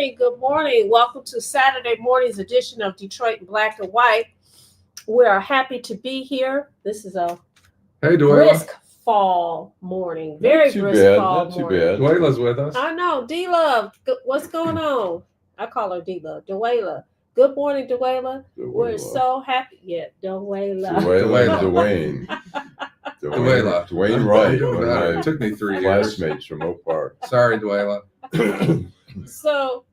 morning. Good morning. Welcome to Saturday morning's edition of Detroit in Black and White. We are happy to be here. This is a brisk fall morning. Very brisk fall morning. Dwayla's with us. I know. D-Love, what's going on? I call her D-Love. Dwayla. Good morning, Dwayla. We're so happy. Yeah, Dwayla. Dwayne. Dwayne Wright. It took me 3 years. Classmates from Oak Park. Sorry, Dwayla. So,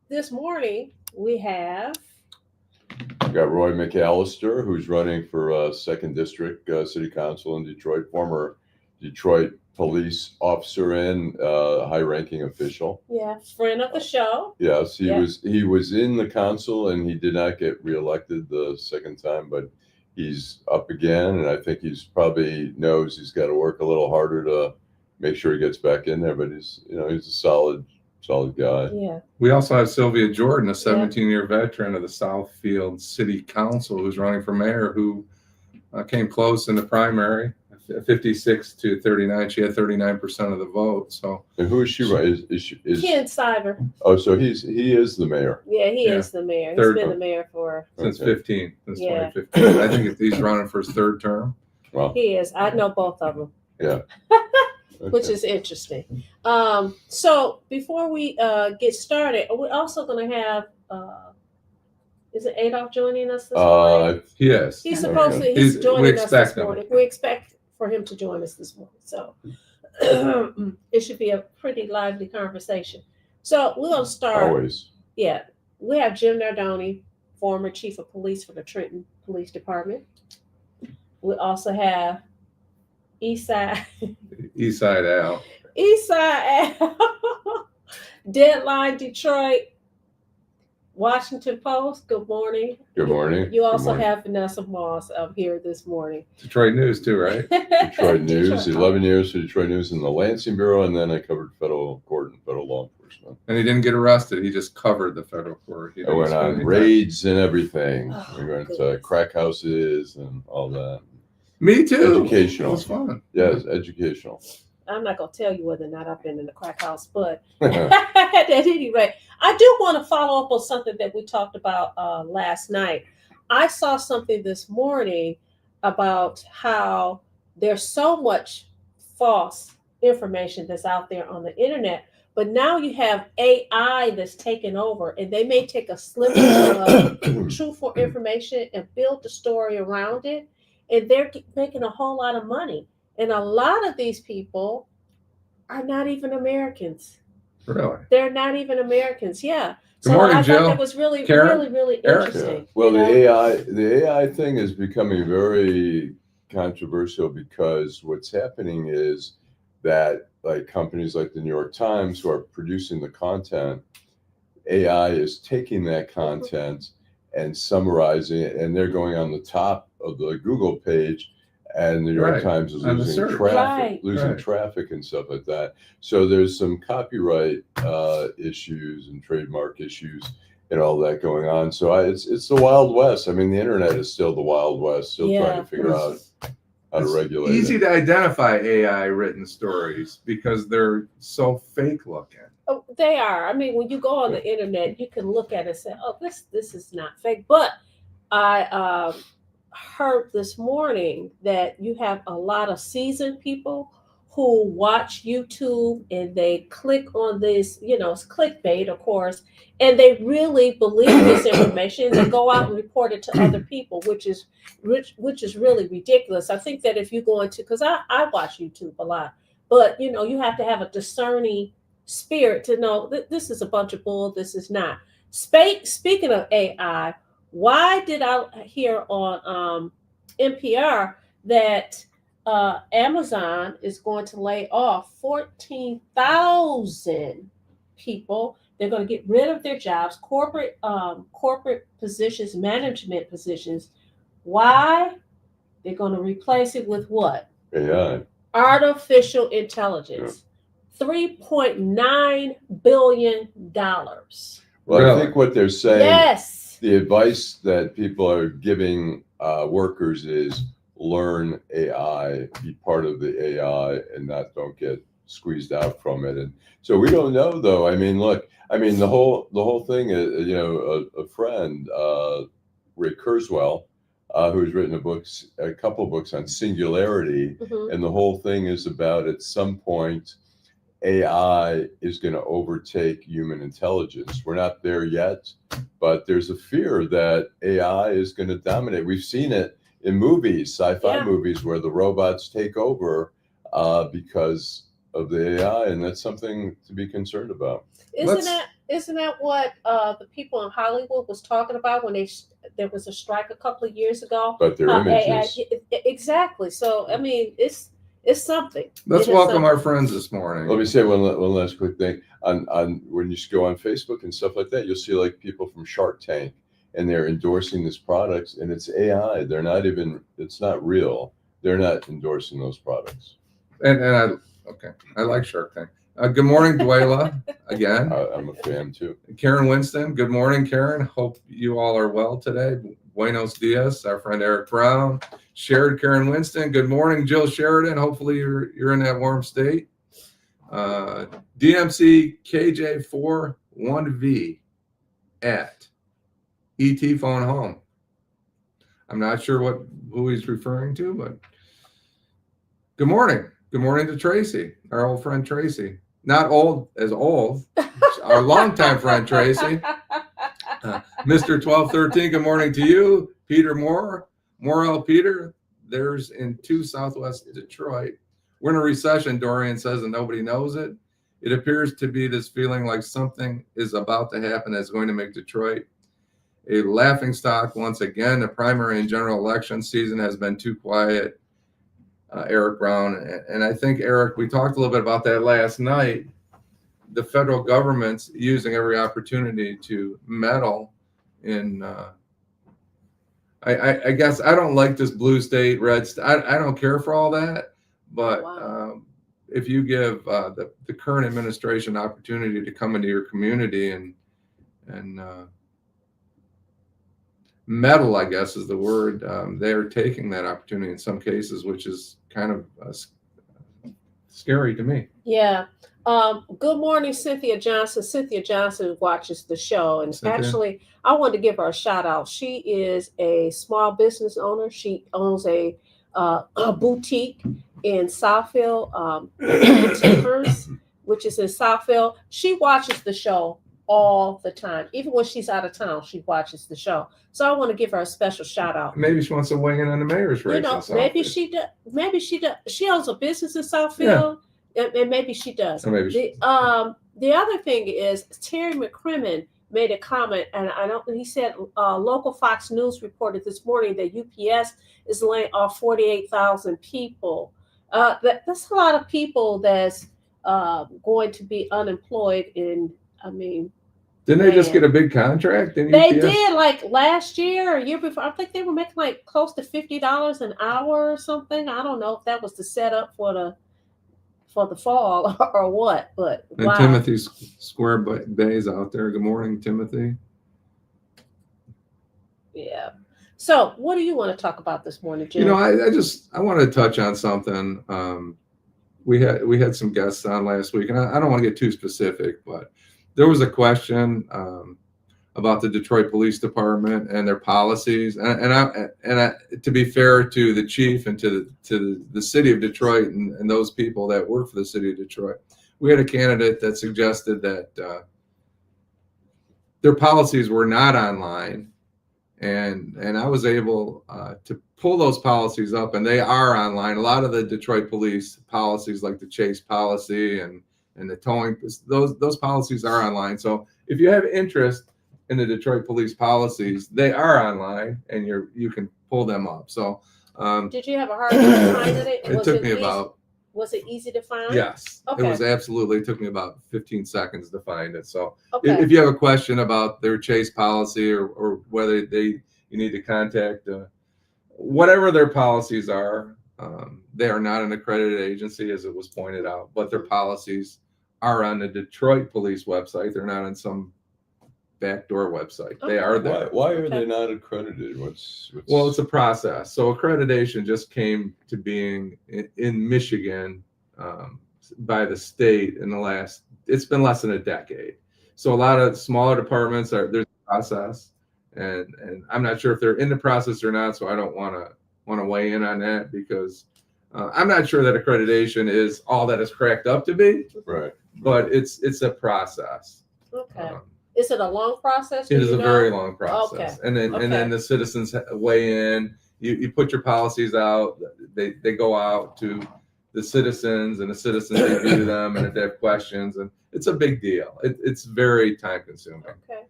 this morning we have... We got Roy McCalister, who's running for 2nd District City Council in Detroit, former Detroit police officer and high-ranking official. Yeah, friend of the show. Yes, he was in the council and he did not get reelected the second time, but he's up again, and I think he's probably knows he's got to work a little harder to make sure he gets back in there. But he's a solid guy. Yeah. We also have Sylvia Jordan, a 17-year veteran of the Southfield City Council, who's running for mayor, who came close in the primary, 56 to 39. She had 39% of the vote. So. And who is she? Right? Is Ken Stiver. Oh, so he is the mayor. Yeah, he is the mayor. He's been the mayor since 2015. I think he's running for his 3rd term. Well, he is. I know both of them. Yeah. Which is interesting. So before we get started, we're also going to have, is it Adolph joining us this morning? Yes. He's supposed to, he's joining us this morning. We expect for him to join us this morning. So it should be a pretty lively conversation. So we're going to start. Always. Yeah. We have Jim Nardone, former chief of police for the Trenton Police Department. We also have Eastside Al. Eastside Al. Deadline Detroit, Washington Post. Good morning. Good morning. You also have Vanessa Moss up here this morning. Detroit News too, right? Detroit News. 11 years for Detroit News in the Lansing Bureau, and then I covered federal court and federal law enforcement. And he didn't get arrested. He just covered the federal court. I went on raids and everything. Oh, we went to crack houses and all that. Me too. Educational. It was fun. Yes, educational. I'm not going to tell you whether or not I've been in the crack house, but at any rate, I do want to follow up on something that we talked about last night. I saw something this morning about how there's so much false information that's out there on the internet, but now you have AI that's taken over, and they may take a sliver of truthful information and build the story around it, and they're making a whole lot of money. And a lot of these people are not even Americans. Really? They're not even Americans. Yeah. Good morning, I Jill. thought that was really interesting. Yeah. Well, the AI thing is becoming very controversial because what's happening is that like companies like the New York Times who are producing the content, AI is taking that content and summarizing it, and they're going on the top of the Google page, and the New York Times is losing traffic and stuff like that. So there's some copyright issues and trademark issues and all that going on. So it's the Wild West. I mean, the internet is still the Wild West, still trying to figure out how to regulate it. It's easy to identify AI written stories because they're so fake looking. Oh, they are. I mean, when you go on the internet, you can look at it and say, "Oh, this is not fake." But I heard this morning that you have a lot of seasoned people who watch YouTube and they click on this, it's clickbait, of course, and they really believe this information. They go out and report it to other people, which is really ridiculous. I think that if you go into, because I watch YouTube a lot, but you have to have a discerning spirit to know that this is a bunch of bull. This is not. Speaking of AI, why did I hear on NPR that Amazon is going to lay off 14,000 people? They're going to get rid of their jobs, corporate positions, management positions. Why? They're going to replace it with what? AI. Artificial intelligence. $3.9 billion. Well, I think what they're saying, the advice that people are giving workers is learn AI, be part of the AI, and don't get squeezed out from it. And so we don't know, though. I mean, look, I mean, the whole thing is, a friend, Ray Kurzweil, who's written a couple of books on singularity, Mhm. and the whole thing is about at some point AI is going to overtake human intelligence. We're not there yet, but there's a fear that AI is going to dominate. We've seen it in movies, sci-fi Yeah. movies, where the robots take over because of the AI, and that's something to be concerned about. Isn't that what the people in Hollywood was talking about when there was a strike a couple of years ago? But their images. Exactly. So I mean, it's something. Let's It is welcome something. our friends this morning. Let me say one last quick thing. On when you go on Facebook and stuff like that, you'll see like people from Shark Tank, and they're endorsing this products, and it's AI. They're not even. It's not real. They're not endorsing those products. And I like Shark Tank. Good morning, Dwayla, again. I'm a fan too. Karen Winston, good morning, Karen. Hope you all are well today. Buenos dias, our friend Eric Brown. Shared Karen Winston, good morning. Jill Sheridan, hopefully you're in that warm state. DMC KJ4 1V at ET Phone Home. I'm not sure who he's referring to, but good morning. Good morning to Tracy, our old friend Tracy. Not old as old, our longtime friend Tracy. Mr. 1213, good morning to you. Peter Morrell Peter, there's in 2 Southwest Detroit. We're in a recession, Dorian says, and nobody knows it. It appears to be this feeling like something is about to happen that's going to make Detroit a laughingstock once again. The primary and general election season has been too quiet. Eric Brown. And I think, Eric, we talked a little bit about that last night. The federal government's using every opportunity to meddle in, I guess I don't like this blue state, red state. I don't care for all that. But if you give the current administration opportunity to come into your community and meddle, I guess is the word, they're taking that opportunity in some cases, which is kind of scary to me. Yeah. Good morning, Cynthia Johnson. Cynthia Johnson watches the show, and actually, I wanted to give her a shout out. She is a small business owner. She owns a boutique in Southfield, Timbers, which is in Southfield. She watches the show all the time. Even when she's out of town, she watches the show. So I want to give her a special shout out. Maybe she wants to weigh in on the mayor's race. Maybe she does. Maybe she does. She owns a business in Southfield, and maybe she does. The other thing is Terry McCrimmon made a comment, and he said local Fox News reported this morning that UPS is laying off 48,000 people. That's a lot of people that's going to be unemployed didn't they just get a big contract? They did, like last year or year before. I think they were making like close to $50 an hour or something. I don't know if that was the setup for the fall or what. But and wow. Timothy Square Bay's out there. Good morning, Timothy. Yeah. So, what do you want to talk about this morning, Jim? I want to touch on something. We had some guests on last week, and I don't want to get too specific, but there was a question about the Detroit Police Department and their policies, and to be fair to the chief and to the city of Detroit and those people that work for the city of Detroit, we had a candidate that suggested that their policies were not online, and I was able to pull those policies up, and they are online. A lot of the Detroit police policies, like the chase policy and the towing, those policies are online. So if you have interest in the Detroit police policies, they are online, and you can pull them up. So did you have a hard time finding it? Was it easy to find? Yes. Okay. It was absolutely. It took me about 15 seconds to find it. So if you have a question about their chase policy or whether you need to contact whatever their policies are, they are not an accredited agency, as it was pointed out, but their policies are on the Detroit Police website. They're not on some backdoor website. They are there. Why are they not accredited? Well, it's a process. So accreditation just came to being in Michigan by the state in the last, it's been less than a decade. So a lot of smaller departments there's a process, and I'm not sure if they're in the process or not. So I don't want to weigh in on that, because I'm not sure that accreditation is all that it's cracked up to be. Right. But it's a process. Okay. Is it a long process? It is a very long process. Okay. And then the citizens weigh in. You put your policies out. They go out to the citizens, and the citizens review them, and if they have questions, and it's a big deal. It's very time consuming. Okay.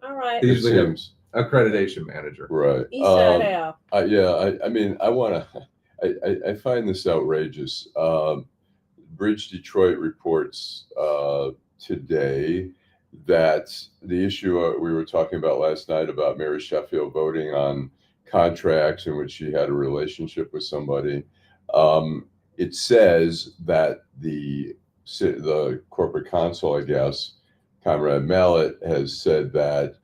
All right. They usually have accreditation manager. Right. Eastside Al. Yeah. I mean, I find this outrageous. Bridge Detroit reports today that the issue we were talking about last night about Mary Sheffield voting on contracts in which she had a relationship with somebody. It says that the corporate counsel, I guess, Conrad Mallett, has said that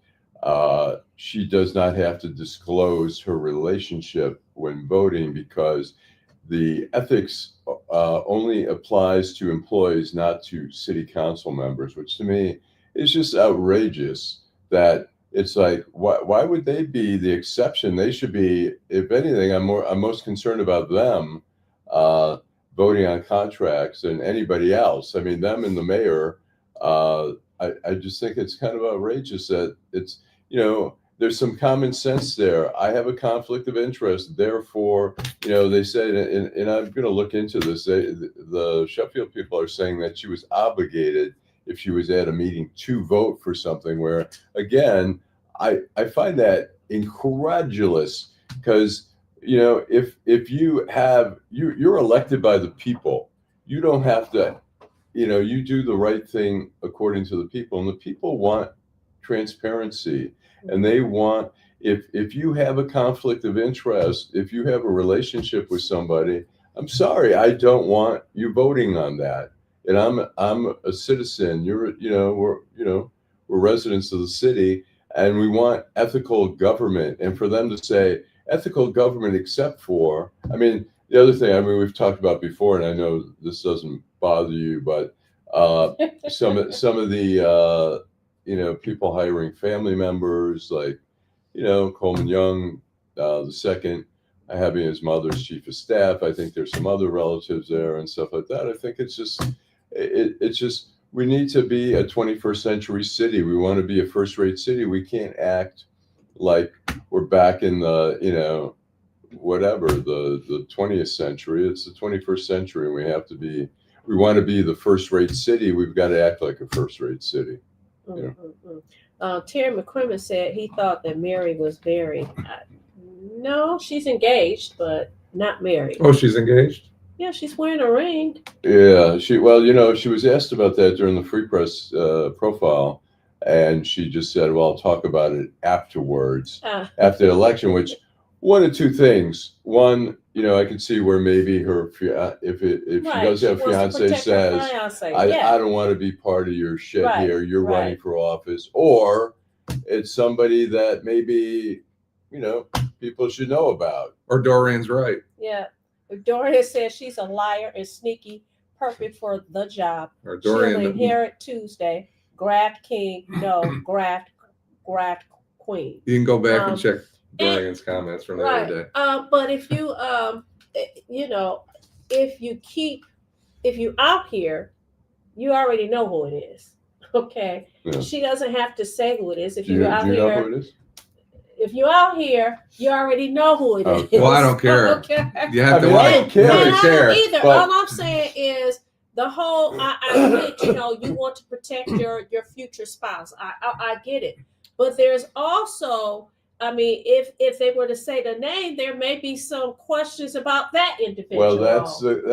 she does not have to disclose her relationship when voting, because the ethics only applies to employees, not to city council members, which to me is just outrageous. That it's like, why would they be the exception? They should be, if anything, I'm most concerned about them voting on contracts than anybody else. I mean, them and the mayor. I just think it's kind of outrageous that it's, there's some common sense there. I have a conflict of interest, therefore, they said, and I'm going to look into this. The Sheffield people are saying that she was obligated, if she was at a meeting, to vote for something. Where, again, I find that incredulous, because if you're elected by the people, you don't have to, you do the right thing according to the people, and the people want transparency. And they want, if you have a conflict of interest, if you have a relationship with somebody, I'm sorry, I don't want you voting on that. And I'm a citizen. We're residents of the city, and we want ethical government. And for them to say ethical government, except for, I mean, the other thing, I mean, we've talked about before, and I know this doesn't bother you, but some of the people hiring family members, like, Coleman Young, the second, having his mother's chief of staff. I think there's some other relatives there and stuff like that. I think it's just, we need to be a 21st century city. We want to be a first-rate city. We can't act like we're back in the, the 20th century. It's the 21st century, and we want to be the first-rate city. We've got to act like a first-rate city. Terry McCrimmon said he thought that Mary was married. No, she's engaged, but not married. Oh, she's engaged? Yeah, she's wearing a ring. Yeah, she was asked about that during the Free Press profile, and she just said, well, I'll talk about it afterwards, after the election, which, one of two things. One, I could see where maybe her, if she does have a fiance, says, I don't want to be part of your shit here. You're running for office. Or it's somebody that maybe, people should know about. Or Dorian's right. Yeah. Dorian says she's a liar and sneaky, perfect for the job. Or Dorian. She'll inherit Tuesday. Graft king, no, graft queen. You can go back and check Dorian's comments from the other day. But if you, if you out here, you already know who it is. Okay. Yeah. She doesn't have to say who it is. If you're out here, know who it is? If you're out here, you already know who it is. Well, I don't care. Okay. You have to. I don't care. I don't either. But all I'm saying is the whole. I get, you want to protect your future spouse. I get it. But there's also, I mean, if they were to say the name, there may be some questions about that individual. Well, that's the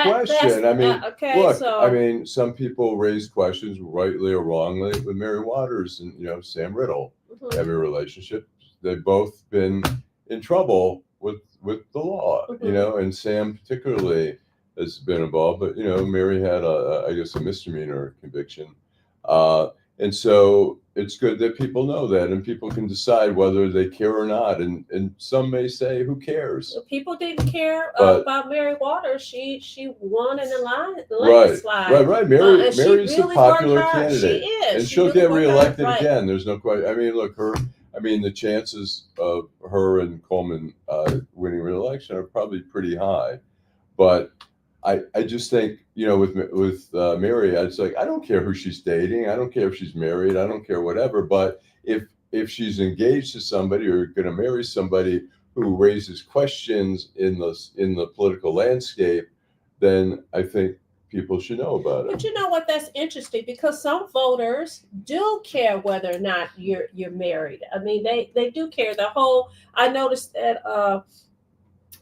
question. I mean, look, I mean, some people raise questions, rightly or wrongly, with Mary Waters and Sam Riddle having a relationship. They've both been in trouble with the law, and Sam particularly has been involved. But Mary had I guess a misdemeanor conviction. And so it's good that people know that, and people can decide whether they care or not. And some may say, who cares? People didn't care But- about Mary Waters. She won in the Right, landslide. right. And Mary's she a really popular worked hard. candidate, She is. and She she'll really get worked hard. reelected Right. again. There's no question. I mean, look, the chances of her and Coleman winning re-election are probably pretty high. But I just think, with Mary, it's like, I don't care who she's dating. I don't care if she's married. I don't care whatever. But if she's engaged to somebody or going to marry somebody who raises questions in the political landscape, then I think people should know about it. But you know what? That's interesting because some voters do care whether or not you're married. I mean, they do care. I noticed that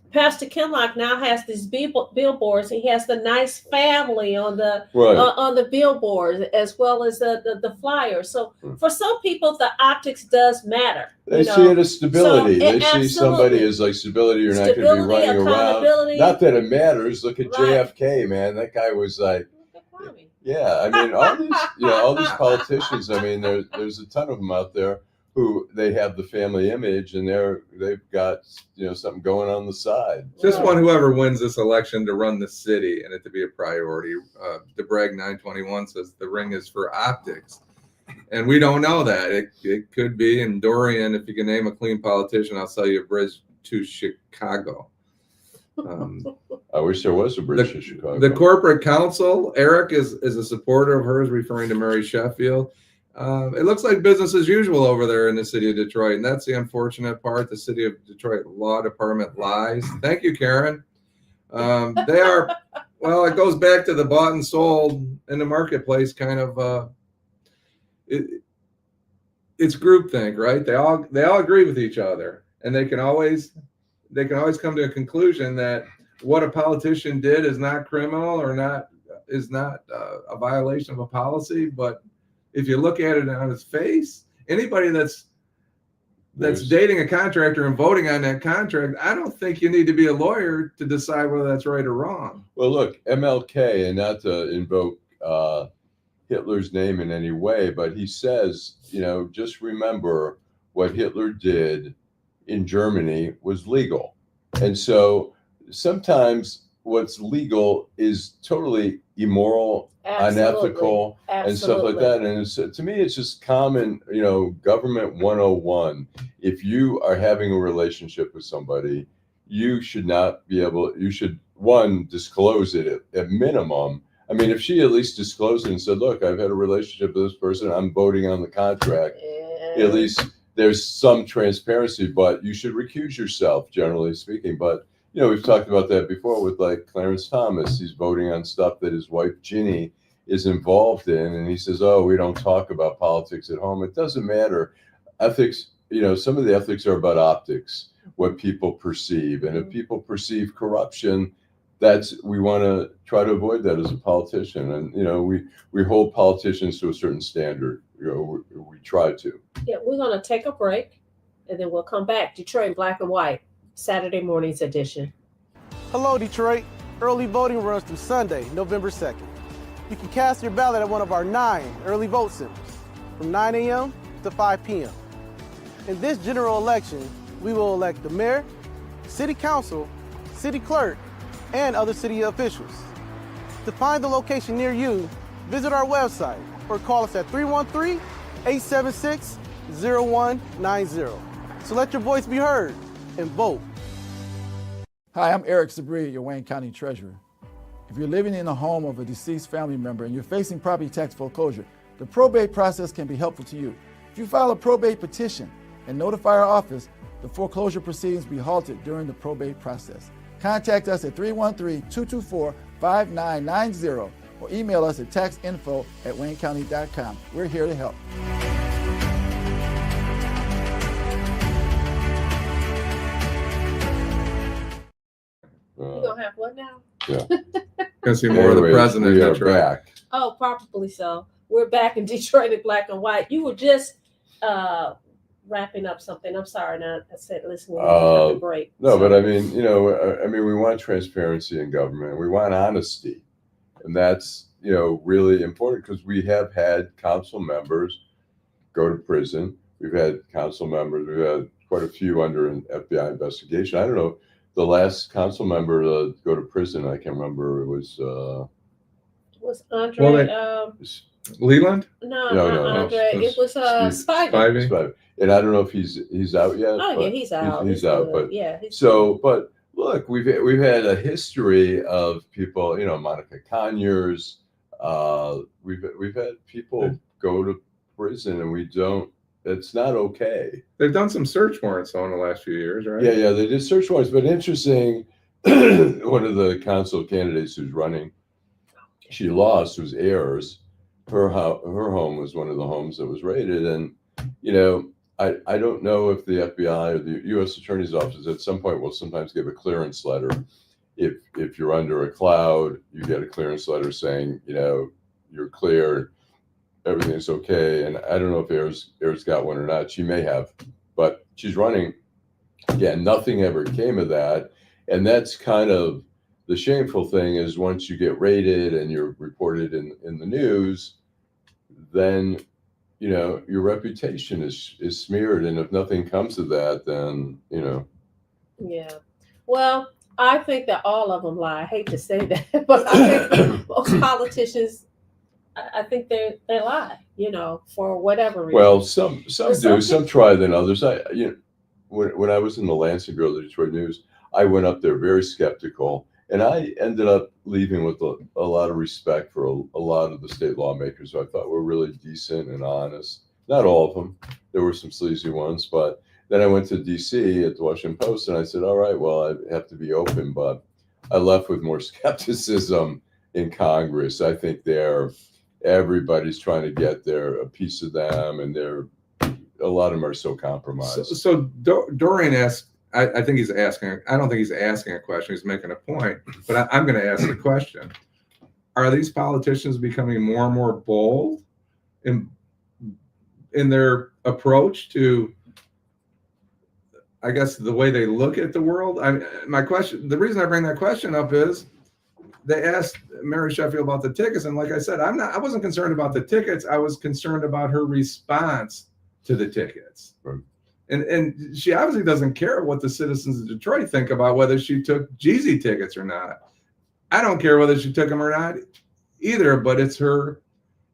Pastor Kinlock now has these billboards. He has the nice family on the billboards as well as the flyers. So for some people, the optics does matter. They see it as stability. So, they see somebody as like stability. You're not going to be running around. Not that it matters. Look at JFK, man. That guy was like, yeah. I mean, all these politicians. I mean, there's a ton of them out there who they have the family image, and they've got something going on the side. Just want whoever wins this election to run the city and it to be a priority. DeBreg 921 says the ring is for optics, and we don't know that. It could be. And Dorian, if you can name a clean politician, I'll sell you a bridge to Chicago. I wish there was a bridge to Chicago. The corporate counsel, Eric, is a supporter of hers, referring to Mary Sheffield. It looks like business as usual over there in the city of Detroit, and that's the unfortunate part. The city of Detroit Law Department lies. Thank you, Karen. They are, well, it goes back to the bought and sold in the marketplace kind of. It's groupthink, right? They all agree with each other, and they can always come to a conclusion that what a politician did is not criminal or is not a violation of a policy, but if you look at it on its face, anybody that's dating a contractor and voting on that contract, I don't think you need to be a lawyer to decide whether that's right or wrong. Well, look, MLK, and not to invoke Hitler's name in any way, but he says, just remember what Hitler did in Germany was legal. And so sometimes what's legal is totally immoral, unethical, and stuff like that. And to me, it's just common, government 101. If you are having a relationship with somebody, you should disclose it at minimum. I mean, if she at least disclosed it and said, look, I've had a relationship with this person, I'm voting on the contract, at least there's some transparency, but you should recuse yourself, generally speaking. But we've talked about that before with like Clarence Thomas. He's voting on stuff that his wife Ginny is involved in, and he says, "Oh, we don't talk about politics at home." It doesn't matter. Ethics, some of the ethics are about optics, what people perceive, and if people perceive corruption, we want to try to avoid that as a politician. And we hold politicians to a certain standard. We try to. Yeah, we're gonna take a break, and then we'll come back. Detroit Black and White, Saturday morning's edition. Hello, Detroit. Early voting runs through Sunday, November 2nd. You can cast your ballot at one of our 9 early vote centers from 9 a.m. to 5 p.m. In this general election, we will elect the mayor, city council, city clerk, and other city officials. To find the location near you, visit our website or call us at 313-876-0190. So let your voice be heard and vote. Hi, I'm Eric Sabri, your Wayne County Treasurer. If you're living in the home of a deceased family member and you're facing property tax foreclosure, the probate process can be helpful to you. If you file a probate petition and notify our office, the foreclosure proceedings will be halted during the probate process. Contact us at 313-224-5990 or email us at taxinfo@waynecounty.com. We're here to help. You gonna have what now? Yeah. Gonna see more of the president. We are back. Oh, probably so. We're back in Detroit in Black and White. You were just wrapping up something. I'm sorry. Now I said, listen, we're going to have a break. No, but I mean, we want transparency in government. We want honesty, and that's really important because we have had council members go to prison. We've had council members, we've had quite a few under an FBI investigation. I don't know, the last council member to go to prison, I can't remember, it was Andre, Leland? no, No, not no, Andre. no. It was Spivey. Spivey. and I don't know if he's out yet. Oh yeah, but he's out. He's out, good. but yeah. He's so, but look, we've had a history of people, Monica Conyers. We've had people go to prison, and we don't. It's not okay. They've done some search warrants in the last few years, right? Yeah, they did search warrants, but interesting. One of the council candidates who's running, she lost, was heirs. Her home was one of the homes that was raided, and I don't know if the FBI or the U.S. Attorney's Office at some point will sometimes give a clearance letter. If you're under a cloud, you get a clearance letter saying, you're clear, everything's okay. And I don't know if Air's got one or not. She may have, but she's running. Again, nothing ever came of that. And that's kind of the shameful thing is once you get raided and you're reported in the news, then your reputation is smeared, and if nothing comes of that, then Yeah. Well, I think that all of them lie. I hate to say that, but I think most politicians, I think they lie. For whatever reason. Well, some do, some people- try than others. When I was in the Lansing Bureau, the Detroit News, I went up there very skeptical, and I ended up leaving with a lot of respect for a lot of the state lawmakers who I thought were really decent and honest. Not all of them. There were some sleazy ones, but then I went to D.C. at the Washington Post, and I said, all right, well, I have to be open, but I left with more skepticism in Congress. I think everybody's trying to get a piece of them, and a lot of them are so compromised. So Dorian asked, I think he's asking, I don't think he's asking a question, he's making a point, but I'm going to ask the question. Are these politicians becoming more and more bold in their approach to, I guess, the way they look at the world? The reason I bring that question up is they asked Mary Sheffield about the tickets, and like I said, I wasn't concerned about the tickets. I was concerned about her response to the tickets. Right. And she obviously doesn't care what the citizens of Detroit think about whether she took Jeezy tickets or not. I don't care whether she took them or not either, but it's her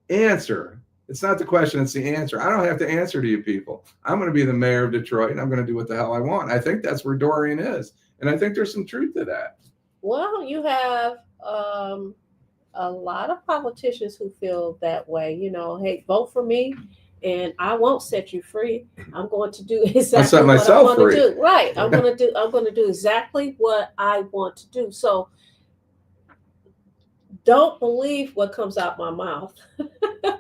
answer. It's not the question, it's the answer. I don't have to answer to you people. I'm going to be the mayor of Detroit, and I'm going to do what the hell I want. I think that's where Dorian is. And I think there's some truth to that. Well, you have a lot of politicians who feel that way. Hey, vote for me, and I won't set you free. I'm going to do exactly what I want to do. Right. I'm going to do exactly what I want to do. So don't believe what comes out my mouth.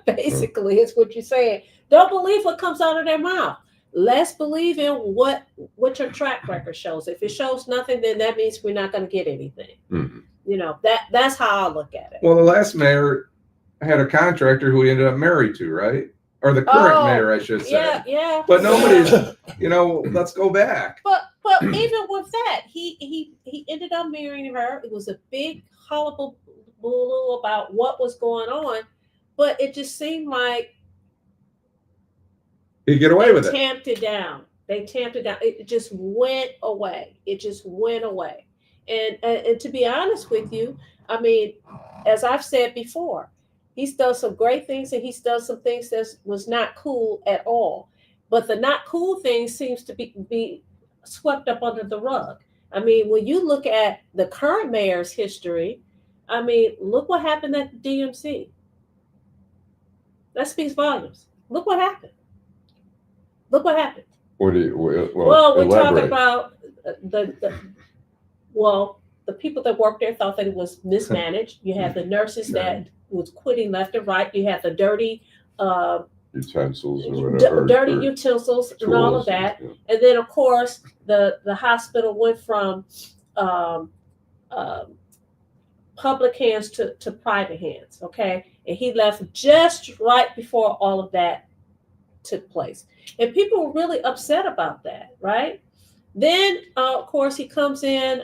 Basically, is what you're saying. Don't believe what comes out of their mouth. Let's believe in what your track record shows. If it shows nothing, then that means we're not going to get anything. Mm-hmm. That's how I look at it. Well, the last mayor had a contractor who he ended up married to, right? Or the current mayor, I should say. Yeah. But nobody's, let's go back. But even with that, he ended up marrying her. It was a big hullabaloo about what was going on, but it just seemed like He'd get away with it. They tamped it down. It just went away. And to be honest with you, as I've said before, he's done some great things, and he's done some things that was not cool at all. But the not cool things seems to be swept up under the rug. When you look at the current mayor's history, look what happened at the DMC. That speaks volumes. Look what happened. Well, we're talking about the people that worked there thought that it was mismanaged. You had the nurses that was quitting left and right. You had the dirty utensils or whatever, utensils and all of that. Yeah. And then, of course, the hospital went from public hands to private hands. Okay, and he left just right before all of that took place, and people were really upset about that, right? Then, of course, he comes in.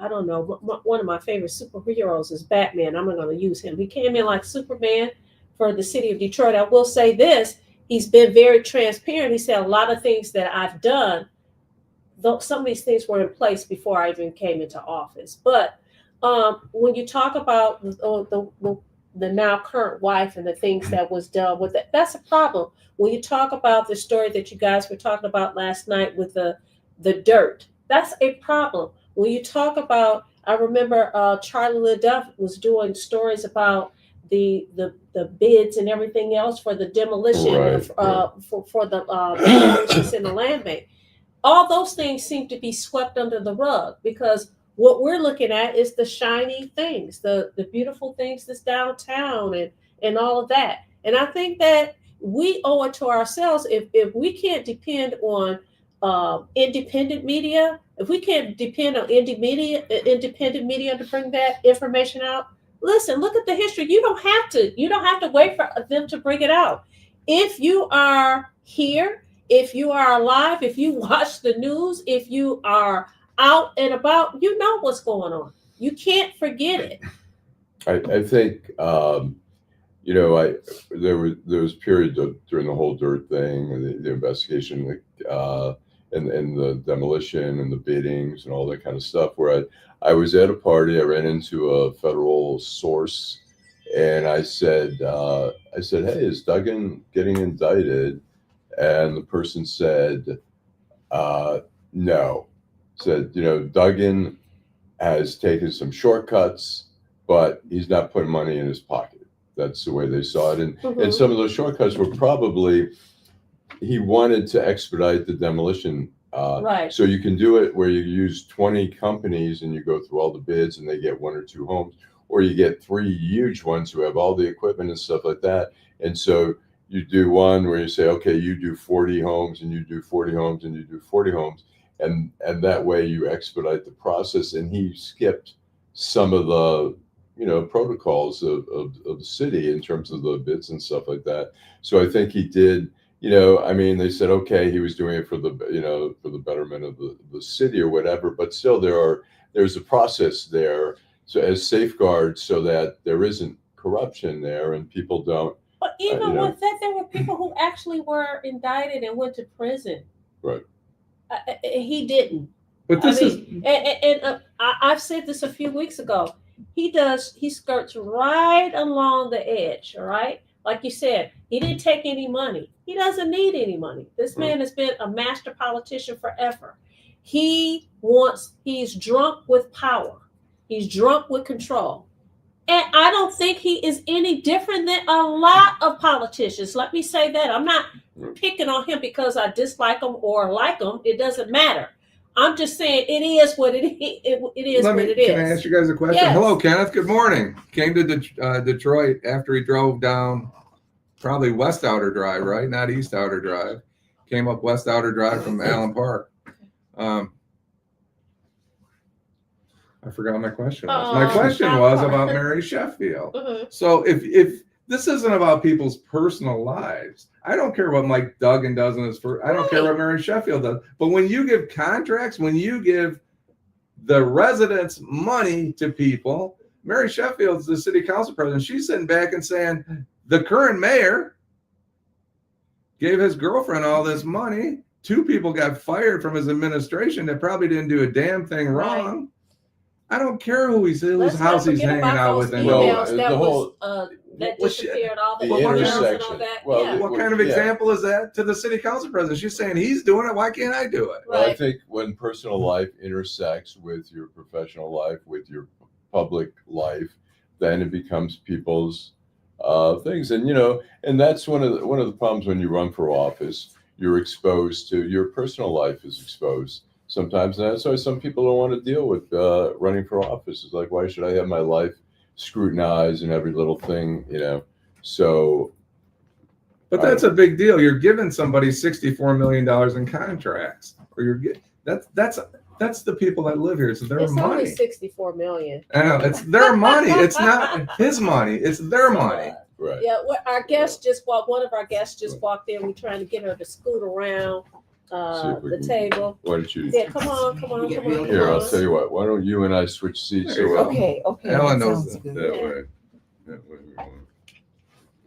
I don't know, one of my favorite superheroes is Batman. I'm not going to use him. He came in like Superman for the city of Detroit. I will say this, he's been very transparent. He said a lot of things that I've done, though some of these things were in place before I even came into office. But when you talk about the now current wife and the things that was done with it, that's a problem. When you talk about the story that you guys were talking about last night with the dirt, that's a problem. When you talk about, I remember Charlie LaDuff was doing stories about the bids and everything else for the demolition for the demolitions in the land bank. All those things seem to be swept under the rug because what we're looking at is the shiny things, the beautiful things that's downtown and all of that. And I think that we owe it to ourselves if we can't depend on independent media, if we can't depend on independent media to bring that information out. Listen, look at the history. You don't have to wait for them to bring it out. If you are here, if you are alive, if you watch the news, if you are out and about, you know what's going on. You can't forget it. I think there was period during the whole dirt thing, the investigation, and the demolition and the biddings and all that kind of stuff, where I was at a party, I ran into a federal source, and I said, hey, is Duggan getting indicted? And the person said, no. Said, Duggan has taken some shortcuts, but he's not putting money in his pocket. That's the way they saw it. And some of those shortcuts were probably, he wanted to expedite the demolition. Right. So you can do it where you use 20 companies and you go through all the bids and they get 1 or 2 homes, or you get 3 huge ones who have all the equipment and stuff like that. And so you do one where you say, okay, you do 40 homes and you do 40 homes and you do 40 homes. And that way you expedite the process. And he skipped some of the, protocols of the city in terms of the bids and stuff like that. So I think he did, they said, okay, he was doing it for the betterment of the city or whatever, but still there's a process there. So as safeguards so that there isn't corruption there and people don't. But even with that, there were people who actually were indicted and went to prison. Right. He didn't. But I've said this a few weeks ago. He skirts right along the edge. All right. Like you said, he didn't take any money. He doesn't need any money. This man has been a master politician forever. He's drunk with power. He's drunk with control. And I don't think he is any different than a lot of politicians. Let me say that. I'm not picking on him because I dislike him or like him. It doesn't matter. I'm just saying it is what it is. It is what it is. Can I ask you guys a question? Yes. Hello, Kenneth. Good morning. Came to Detroit after he drove down probably West Outer Drive, right? Not East Outer Drive. Came up West Outer Drive from Allen Park. I forgot my question was. My question was about Mary Sheffield. So if this isn't about people's personal lives, I don't care what Mike Duggan does in his first. I don't care what Mary Sheffield does. But when you give contracts, when you give the residents money to people, Mary Sheffield's the city council president. She's sitting back and saying the current mayor gave his girlfriend all this money. 2 people got fired from his administration that probably didn't do a damn thing wrong. Right. I don't care whose house he's hanging out with. That disappeared, all the intersection. and all that. What kind of example is that to the city council president? She's saying he's doing it. Why can't I do it? Well, I think when personal life intersects with your professional life, with your public life, then it becomes people's things. And and that's one of the problems when you run for office. You're exposed to your personal life is exposed sometimes, and that's why some people don't want to deal with running for office. It's like, why should I have my life scrutinized and every little thing, So, but that's a big deal. You're giving somebody $64 million in contracts, or you're getting that's the people that live here. It's their money. It's only $64 million. I know, it's their money. It's not his money. It's their money. Right. Yeah. One of our guests just walked in. We're trying to get her to scoot around if we the can- table. Why don't you? Yeah, come on, come on, come on. Here, come I'll on. tell you what. Why don't you and I switch seats? There you So go. Okay, Allan that knows sounds that. good. that Yeah. way. That way we won't.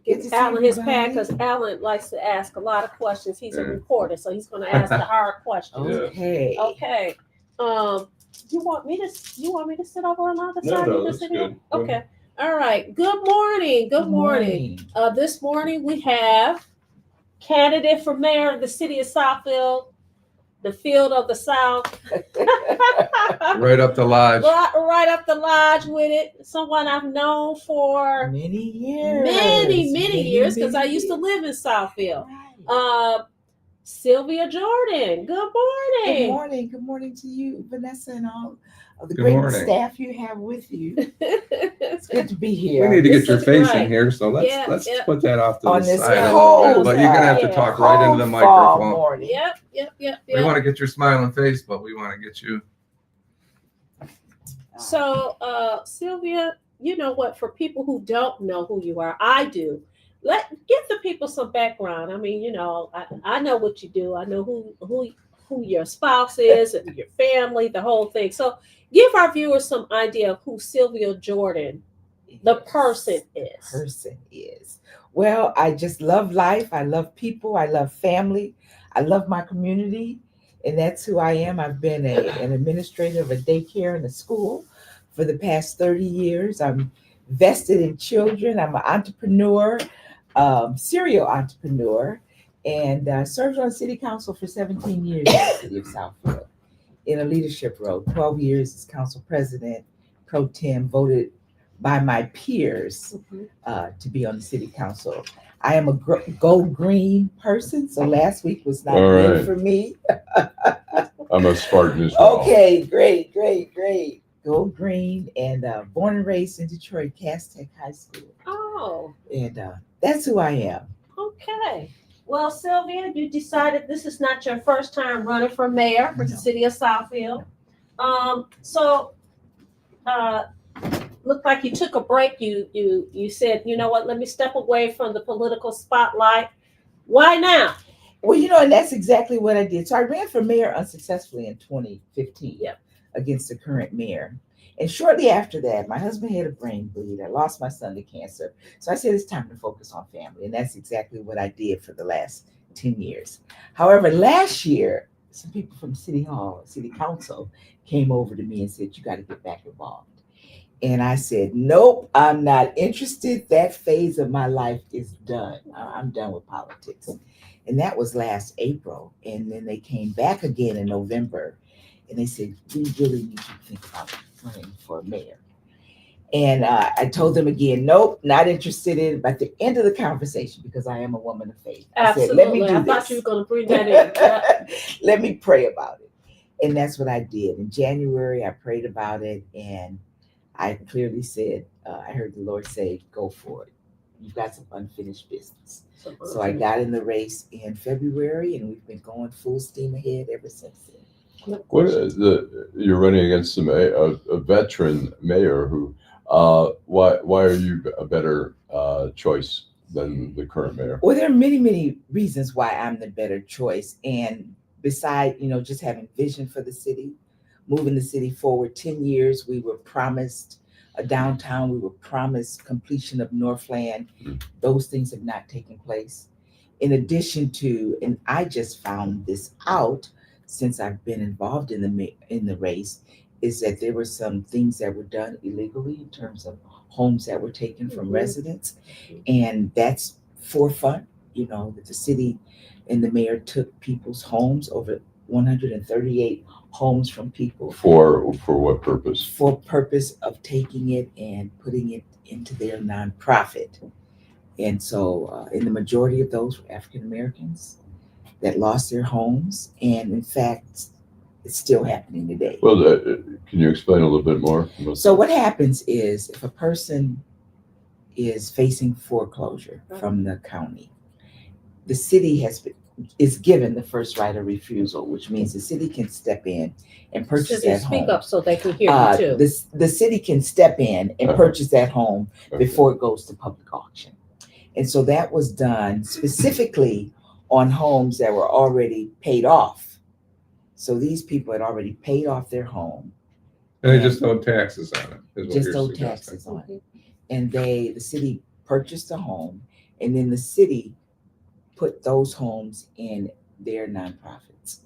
Good to see Alan his pad everybody. because Alan likes to ask a lot of questions. He's a Yeah. reporter, so he's going to ask the hard questions. Yeah. Okay. Okay. You want me to sit over on the other No, side? no, You that's sit good. here? Go Okay. All right. Good morning. Good morning. This morning we have candidate for mayor of the city of Southfield, the field of the South. Right up the lodge. Right up the lodge with it. Someone I've known for Many years. many years because I used to years. live in Southfield. Right. Sylvia Jordan. Good Good morning. morning. Good morning to you, Vanessa, and all of the Good great morning. staff you have with you. It's good to be We here. need to This get your is face right. in here, so let's Yeah, let's yeah. put that off to On the this side a cold little bit. But you're gonna have to side. talk right into the Cold fall microphone. morning. Yep. We want to get your smiling face, but we want to get you. So, Sylvia, you know what? For people who don't know who you are, I do. Give the people some background. I mean, you know, I know what you do. I know who your spouse is and your family, the whole thing. So, give our viewers some idea of who Sylvia Jordan, the person, is. Well, I just love life. I love people. I love family. I love my community. And that's who I am. I've been an administrator of a daycare and a school for the past 30 years. I'm vested in children. I'm an entrepreneur, serial entrepreneur, and served on city council for 17 years in the city of Southfield in a leadership role. 12 years as council president, pro tem, voted by my peers to be on the city council. I am a go green person, so last week was not All good right. for me. I'm a Spartan as well. Okay, great. Go green, and born and raised in Detroit, Cass Tech High School. Oh, And that's who I am. okay. Well, Sylvia, you decided this is not your first time running for mayor for the No. city of Southfield. So looked like you took a break. You said, you know what, let me step away from the political spotlight. Why now? Well, you know, and that's exactly what I did. So I ran for mayor unsuccessfully in 2015 against the current mayor. And shortly after that, my husband had a brain bleed. I lost my son to cancer. So I said, it's time to focus on family. And that's exactly what I did for the last 10 years. However, last year, some people from City Hall, City Council came over to me and said, you got to get back involved. And I said, nope, I'm not interested. That phase of my life is done. I'm done with politics. And that was last April. And then they came back again in November. And they said, we really need you to think about running for mayor. And I told them again, nope, not interested in it. But at the end of the conversation, because I am a woman of faith, Absolutely. I said, let me do I this. thought you were going to bring that in. Yeah. Let me pray about it. And that's what I did. In January, I prayed about it. And I clearly said, I heard the Lord say, go for it. You've got some unfinished business. So I got in the race in February, and we've been going full steam ahead ever since then. What is you're running against a veteran mayor who? Why are you a better choice than the current mayor? Well, there are many reasons why I'm the better choice, and beside just having vision for the city, moving the city forward. 10 years, we were promised a downtown. We were promised completion of Northland. Those things have not taken place. In addition to, and I just found this out since I've been involved in the race, is that there were some things that were done illegally in terms of homes that were taken from residents, and that's forefront. That the city and the mayor took people's homes, over 138 homes from people. For what purpose? For purpose of taking it and putting it into their nonprofit. And so in the majority of those were African Americans that lost their homes. And in fact, it's still happening today. Well, can you explain a little bit more? So what happens is, if a person is facing foreclosure from the county, the city is given the first right of refusal, which means the city can step in and purchase that home. Speak up so they can hear you too. The city can step in and purchase that home before it goes to public auction. And so that was done specifically on homes that were already paid off. So these people had already paid off their home. And they just owed taxes on it, is what Just you're owed suggesting. taxes on it. And the city purchased a home, and then the city put those homes in their nonprofits.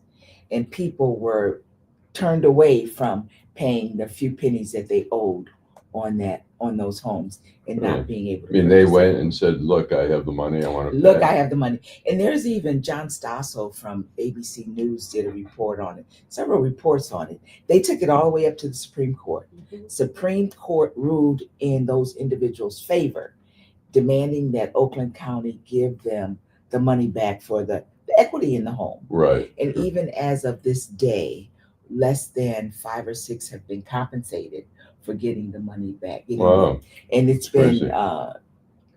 And people were turned away from paying the few pennies that they owed on those homes and not being able to. I mean, they went and said, look, I have the money, I want to Look, pay. I have the money. And there's even John Stossel from ABC News did a report on it, several reports on it. They took it all the way up to the Supreme Court. Supreme Court ruled in those individuals' favor, demanding that Oakland County give them the money back for the equity in the home. Right. And even as of this day, less than 5 or 6 have been compensated for getting the money back. Wow. And it's Crazy. been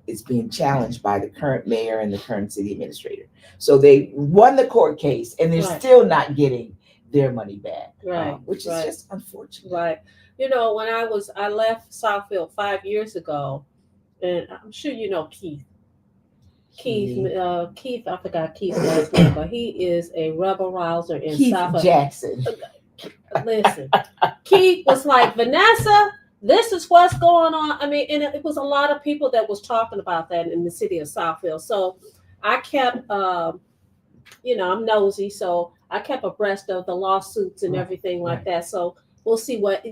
it's being challenged by the current mayor and the current city administrator. So they won the court case, and they're still not getting their money back, which is just unfortunate. Right. You know, when I left Southfield 5 years ago, and I'm sure you know Keith. Keith, I forgot Keith's last name, but he is a rebel rouser in Keith Southfield. Jackson. Listen, Keith was like, Vanessa, this is what's going on. I mean, and it was a lot of people that was talking about that in the city of Southfield. So I kept, you know, I'm nosy, so I kept abreast of the lawsuits and everything like that. So we'll see what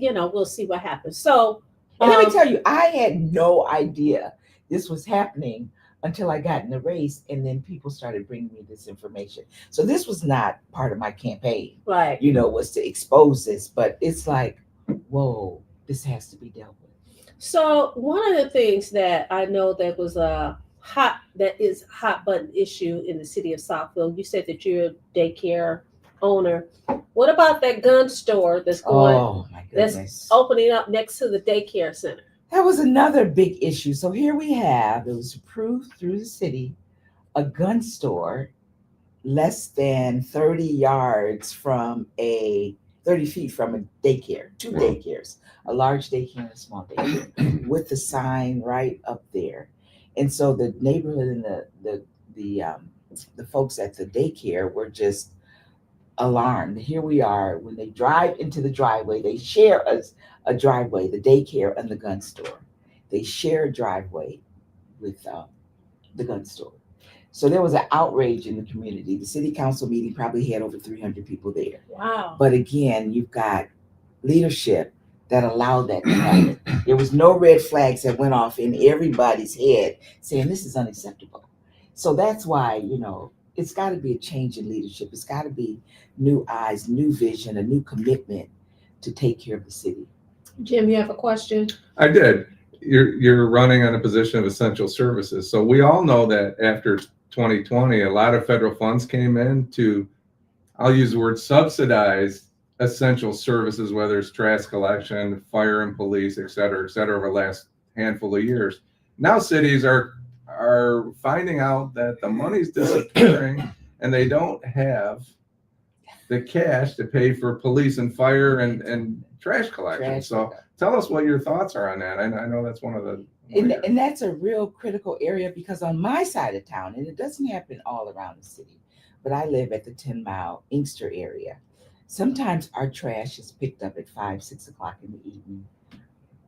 happens. So and let me tell you, I had no idea this was happening until I got in the race, and then people started bringing me this information. So this was not part of my campaign, right? You know, was to expose this, but it's like, whoa, this has to be dealt with. So one of the things that I know that was a hot button issue in the city of Southfield, you said that you're a daycare owner. What about that gun store that's that's opening up next to the daycare center? That was another big issue. So here we have, it was approved through the city, a gun store less than 30 yards from 30 feet from a daycare, 2 daycares, a large daycare and a small daycare, with the sign right up there. And so the neighborhood and the folks at the daycare were just alarmed. Here we are, when they drive into the driveway, they share a driveway, the daycare and the gun store. They share a driveway with the gun store. So there was an outrage in the community. The city council meeting probably had over 300 people there. Wow. But again, you've got leadership that allowed that to happen. There was no red flags that went off in everybody's head saying this is unacceptable. So that's why, you know, it's got to be a change in leadership. It's got to be new eyes, new vision, a new commitment to take care of the city. Jim, you have a question? I did. You're running on a position of essential services. So we all know that after 2020, a lot of federal funds came in to, I'll use the word subsidize essential services, whether it's trash collection, fire and police, et cetera, over the last handful of years. Now cities are finding out that the money's disappearing and they don't have the cash to pay for police and fire and trash collection. So tell us what your thoughts are on that. I know that's one of the... And that's a real critical area, because on my side of town, and it doesn't happen all around the city, but I live at the 10-mile Inkster area. Sometimes our trash is picked up at 5, 6 o'clock in the evening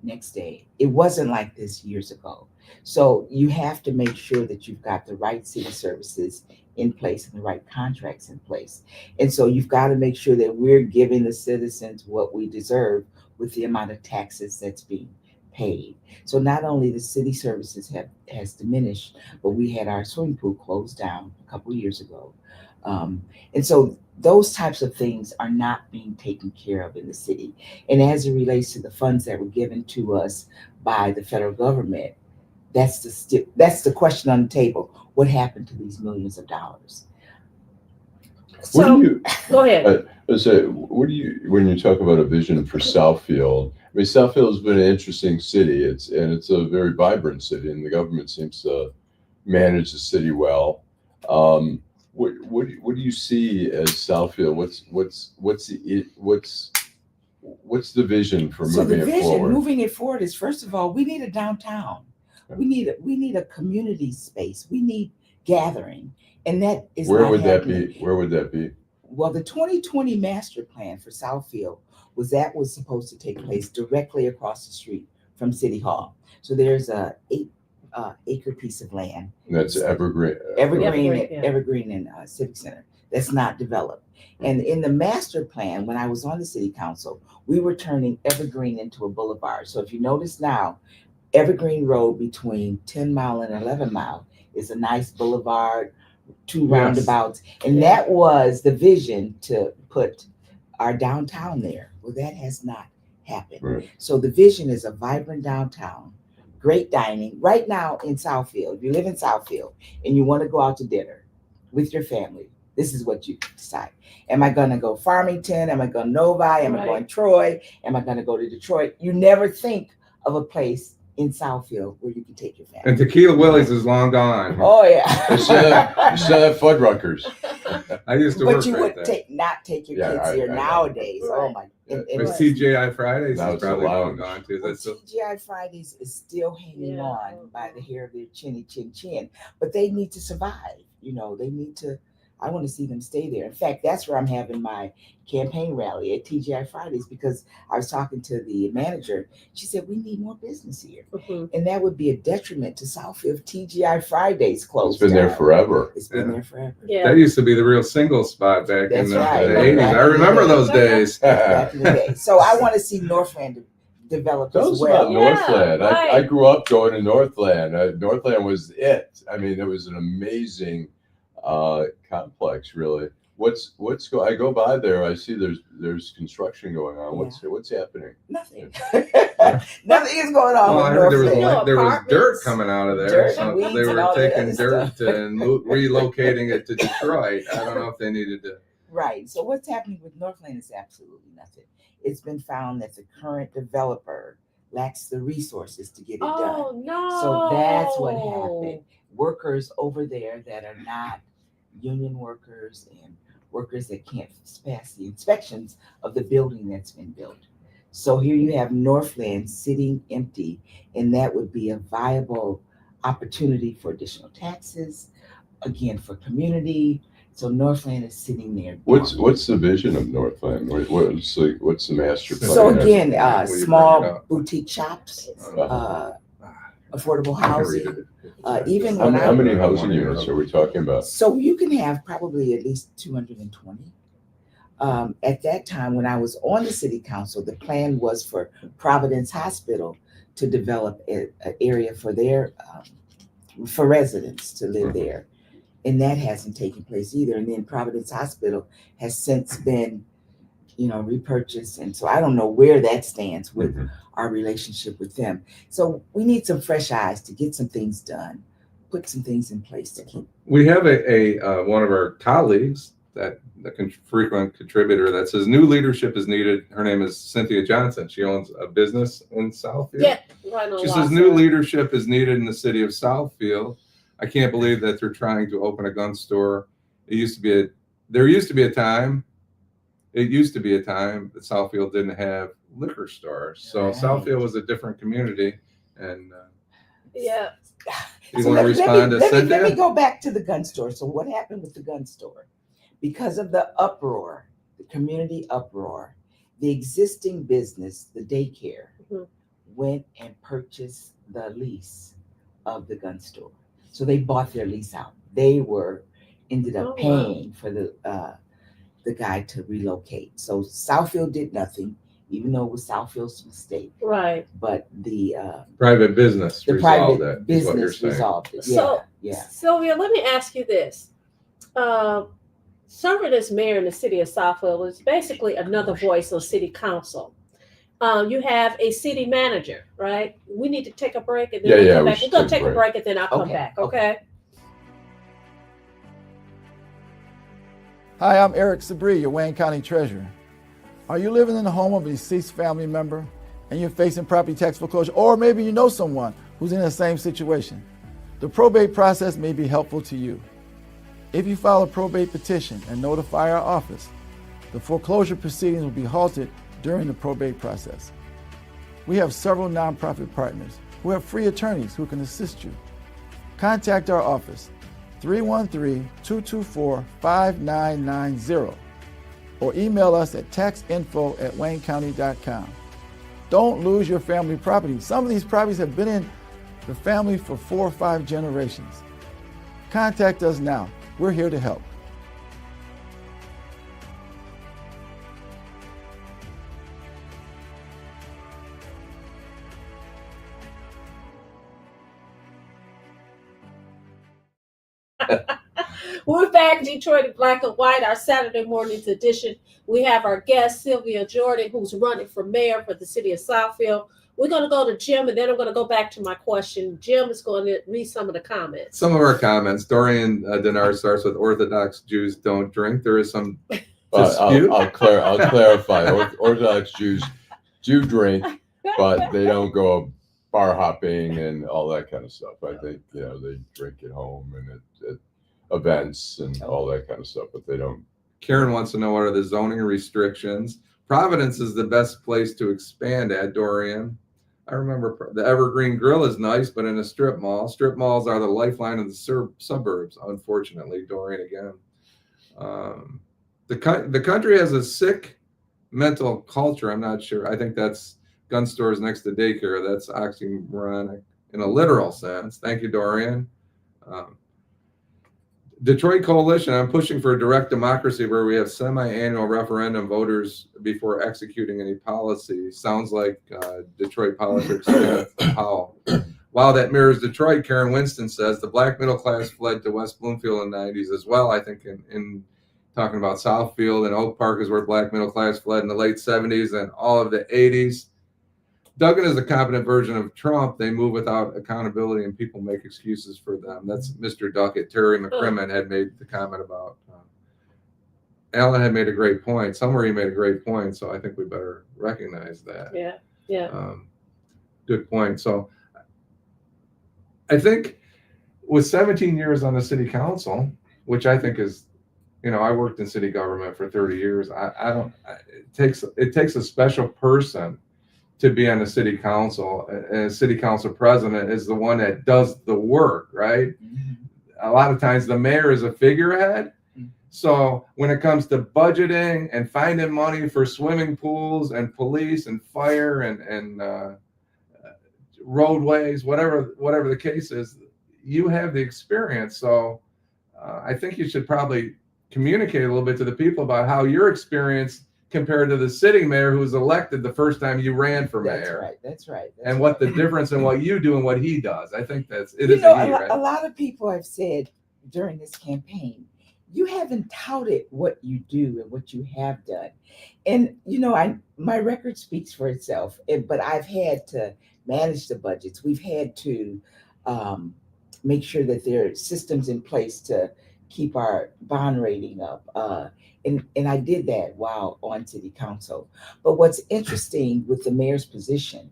next day. It wasn't like this years ago. So you have to make sure that you've got the right city services in place and the right contracts in place. And so you've got to make sure that we're giving the citizens what we deserve with the amount of taxes that's being paid. So not only the city services has diminished, but we had our swimming pool closed down a couple of years ago. And so those types of things are not being taken care of in the city. And as it relates to the funds that were given to us by the federal government, that's the question on the table. What happened to these millions of dollars? So go ahead. When you talk about a vision for Southfield, I mean, Southfield has been an interesting city. It's a very vibrant city, and the government seems to manage the city well. What do you see as Southfield? What's the vision for moving it forward? Moving it forward is, first of all, we need a downtown. We need a community space. We need gathering, and that is Where not would that happening. be? Where would that be? Well, the 2020 master plan for Southfield was supposed to take place directly across the street from City Hall. So there's a 8-acre piece of land. And that's Evergreen. Evergreen and Civic Center that's not developed. And in the master plan, when I was on the city council, we were turning Evergreen into a boulevard. So if you notice now, Evergreen Road between 10 Mile and 11 Mile is a nice boulevard, 2 roundabouts. And that was the vision, to put our downtown there. Well, that has not happened. Right. So the vision is a vibrant downtown, great dining. Right now in Southfield, if you live in Southfield and you want to go out to dinner with your family, this is what you decide. Am I going to go Farmington? Am I going Novi? Am I going Troy? Am I going to go to Detroit? You never think of a place in Southfield where you can take your family. And Tequila Willie's is long gone. Oh yeah. You still have Fuddruckers. I used to But work you right would there. not take your Yeah, kids here I nowadays. Right. Oh my. But TGI Fridays Now is it's a probably long lounge. gone too. Well, That's still, TGI Fridays is still hanging Yeah. on by the hair of their chinny chin chin, but they need to survive. You know, they need to. I want to see them stay there. In fact, that's where I'm having my campaign rally at TGI Fridays, because I was talking to the manager. She said we need more business here, and that would be a detriment to Southfield if TGI Fridays closed. It's been there down. forever. It's been Yeah. there forever. Yeah. that used to be the real single spot back That's in the, right. the Back 80s. in I the remember day. those days. Back in the day. So I want to see Northland develop Tell as us about well. Yeah, Northland. right. I grew up going to Northland. Northland was it. I mean, it was an amazing complex, really. I go by there, I see there's construction going on. What's happening? Nothing. Nothing is going on Well, I with heard there was Northland. No there was dirt apartments. coming out of there. Dirt So and weeds they and were all that taking other dirt and relocating it to Detroit. I don't know if they needed to. Right. So what's happening with Northland is absolutely nothing. It's been found that the current developer lacks the resources to get it done. Oh no. So that's what happened. Workers over there that are not union workers and workers that can't pass the inspections of the building that's been built. So here you have Northland sitting empty, and that would be a viable opportunity for additional taxes, again, for community. So Northland is sitting there. What's the vision of Northland? What's the master plan? So again, Will you bring it small up? boutique shops, Uh, affordable I can read housing. it. Even how when many housing units are we talking about? So you can have probably at least 220. At that time, when I was on the city council, the plan was for Providence Hospital to develop an area for their for residents to live there, and that hasn't taken place either. And then Providence Hospital has since been, repurchased, and so I don't know where that stands with our relationship with them. So we need some fresh eyes to get some things done, put some things in place to keep. We have a one of our colleagues that the frequent contributor that says new leadership is needed. Her name is Cynthia Johnson. She owns a business in Southfield. Yeah, right on She says new leadership is needed in the city of Southfield. I can't believe that they're trying to open a gun store. There used to be a time that Southfield didn't have liquor stores. So Right. Southfield was a different community. And Yeah. you So want to respond to let me Cynthia? go back to the gun store. So what happened with the gun store? Because of the uproar, the community uproar, the existing business, the daycare, went and purchased the lease of the gun store. So they bought their lease out. They ended up paying for the guy to relocate. So Southfield did nothing, even though it was Southfield's mistake. Right. But the Private business resolved private that, is what you're business saying. resolved it. So, Yeah. Sylvia, let me ask you this. Serving as mayor in the city of Southfield is basically another voice on city council. You have a city manager, right? We need to take a break and then we'll come back. We're going to take a break and then I'll come back, okay? Hi, I'm Eric Sabri, your Wayne County Treasurer. Are you living in the home of a deceased family member and you're facing property tax foreclosure, or maybe you know someone who's in the same situation? The probate process may be helpful to you. If you file a probate petition and notify our office, the foreclosure proceedings will be halted during the probate process. We have several nonprofit partners who have free attorneys who can assist you. Contact our office 313-224-5990 or email us at taxinfo@waynecounty.com. Don't lose your family property. Some of these properties have been in the family for 4 or 5 generations. Contact us now. We're here to help. We're back, Detroit in Black and White, our Saturday morning's edition. We have our guest, Sylvia Jordan, who's running for mayor for the city of Southfield. We're going to go to Jim, and then I'm going to go back to my question. Jim is going to read some of the comments. Some of our comments. Dorian Denard starts with Orthodox Jews don't drink. There is some dispute. I'll clarify. Orthodox Jews do drink, but they don't go bar hopping and all that kind of stuff. I think, they drink at home and at events and all that kind of stuff, but they don't. Karen wants to know, what are the zoning restrictions? Providence is the best place to expand at, Dorian. I remember the Evergreen Grill is nice, but in a strip mall. Strip malls are the lifeline of the suburbs, unfortunately, Dorian again. The country has a sick mental culture. I'm not sure. I think that's gun stores next to daycare. That's oxymoronic in a literal sense. Thank you, Dorian. Detroit Coalition, I'm pushing for a direct democracy where we have semi-annual referendum voters before executing any policy. Sounds like Detroit politics. How? Wow, that mirrors Detroit. Karen Winston says the black middle class fled to West Bloomfield in the 90s as well. I think in talking about Southfield and Oak Park is where black middle class fled in the late 70s and all of the 80s. Duggan is a competent version of Trump. They move without accountability and people make excuses for them. That's Mr. Duckett. Terry McCrimmon had made the comment about Allan had made a great point. Somewhere he made a great point, so I think we better recognize that. Yeah. Good point. So I think with 17 years on the city council, which I think is, I worked in city government for 30 years. It takes a special person to be on the city council, and a city council president is the one that does the work, right? Mm-hmm. A lot of times the mayor is a figurehead. So when it comes to budgeting and finding money for swimming pools and police and fire and roadways, whatever the case is, you have the experience. So I think you should probably communicate a little bit to the people about how your experience compared to the sitting mayor who was elected the first time you ran for mayor. That's right. And what the difference in what you do and what he does. I think it is right? A lot of people have said during this campaign, you haven't touted what you do and what you have done. And, my record speaks for itself, but I've had to manage the budgets. We've had to make sure that there are systems in place to keep our bond rating up. And I did that while on city council. But what's interesting with the mayor's position,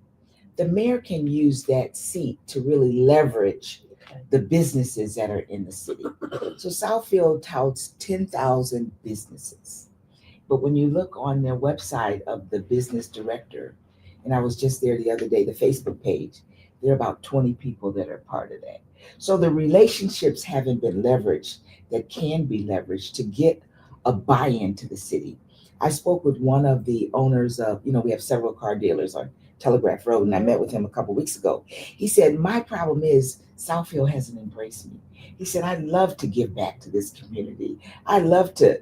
the mayor can use that seat to really leverage the businesses that are in the city. So Southfield touts 10,000 businesses. But when you look on their website of the business director, and I was just there the other day, the Facebook page, there are about 20 people that are part of that. So the relationships haven't been leveraged that can be leveraged to get a buy-in to the city. I spoke with one of the owners of, we have several car dealers on Telegraph Road, and I met with him a couple of weeks ago. He said, my problem is Southfield hasn't embraced me. He said, I love to give back to this community. I love to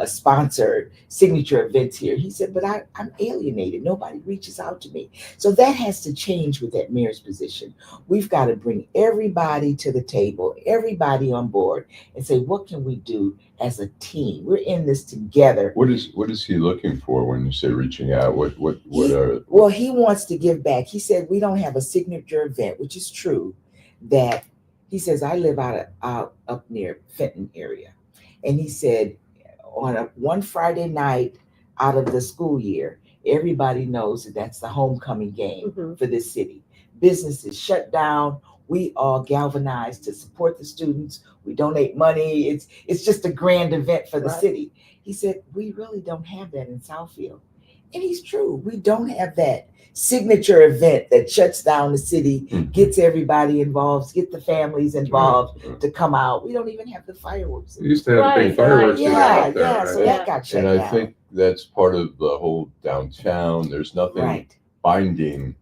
sponsor signature events here. He said, but I'm alienated. Nobody reaches out to me. So that has to change with that mayor's position. We've got to bring everybody to the table, everybody on board, and say, what can we do as a team? We're in this together. What is he looking for when you say reaching out? Well, he wants to give back. He said, we don't have a signature event, which is true, that he says, I live out up near Fenton area. And he said, on one Friday night out of the school year, everybody knows that that's the homecoming game for this city. Businesses shut down. We all galvanize to support the students. We donate money. It's just a grand event for the city. He said, we really don't have that in Southfield. And he's true. We don't have that signature event that shuts down the city, gets everybody involved, get the families involved to come out. We don't even have the fireworks. We used to have big Right, fireworks right, event Yeah, out there, yeah. right? So that got shut And down. I think that's part of the whole downtown. There's nothing Right. binding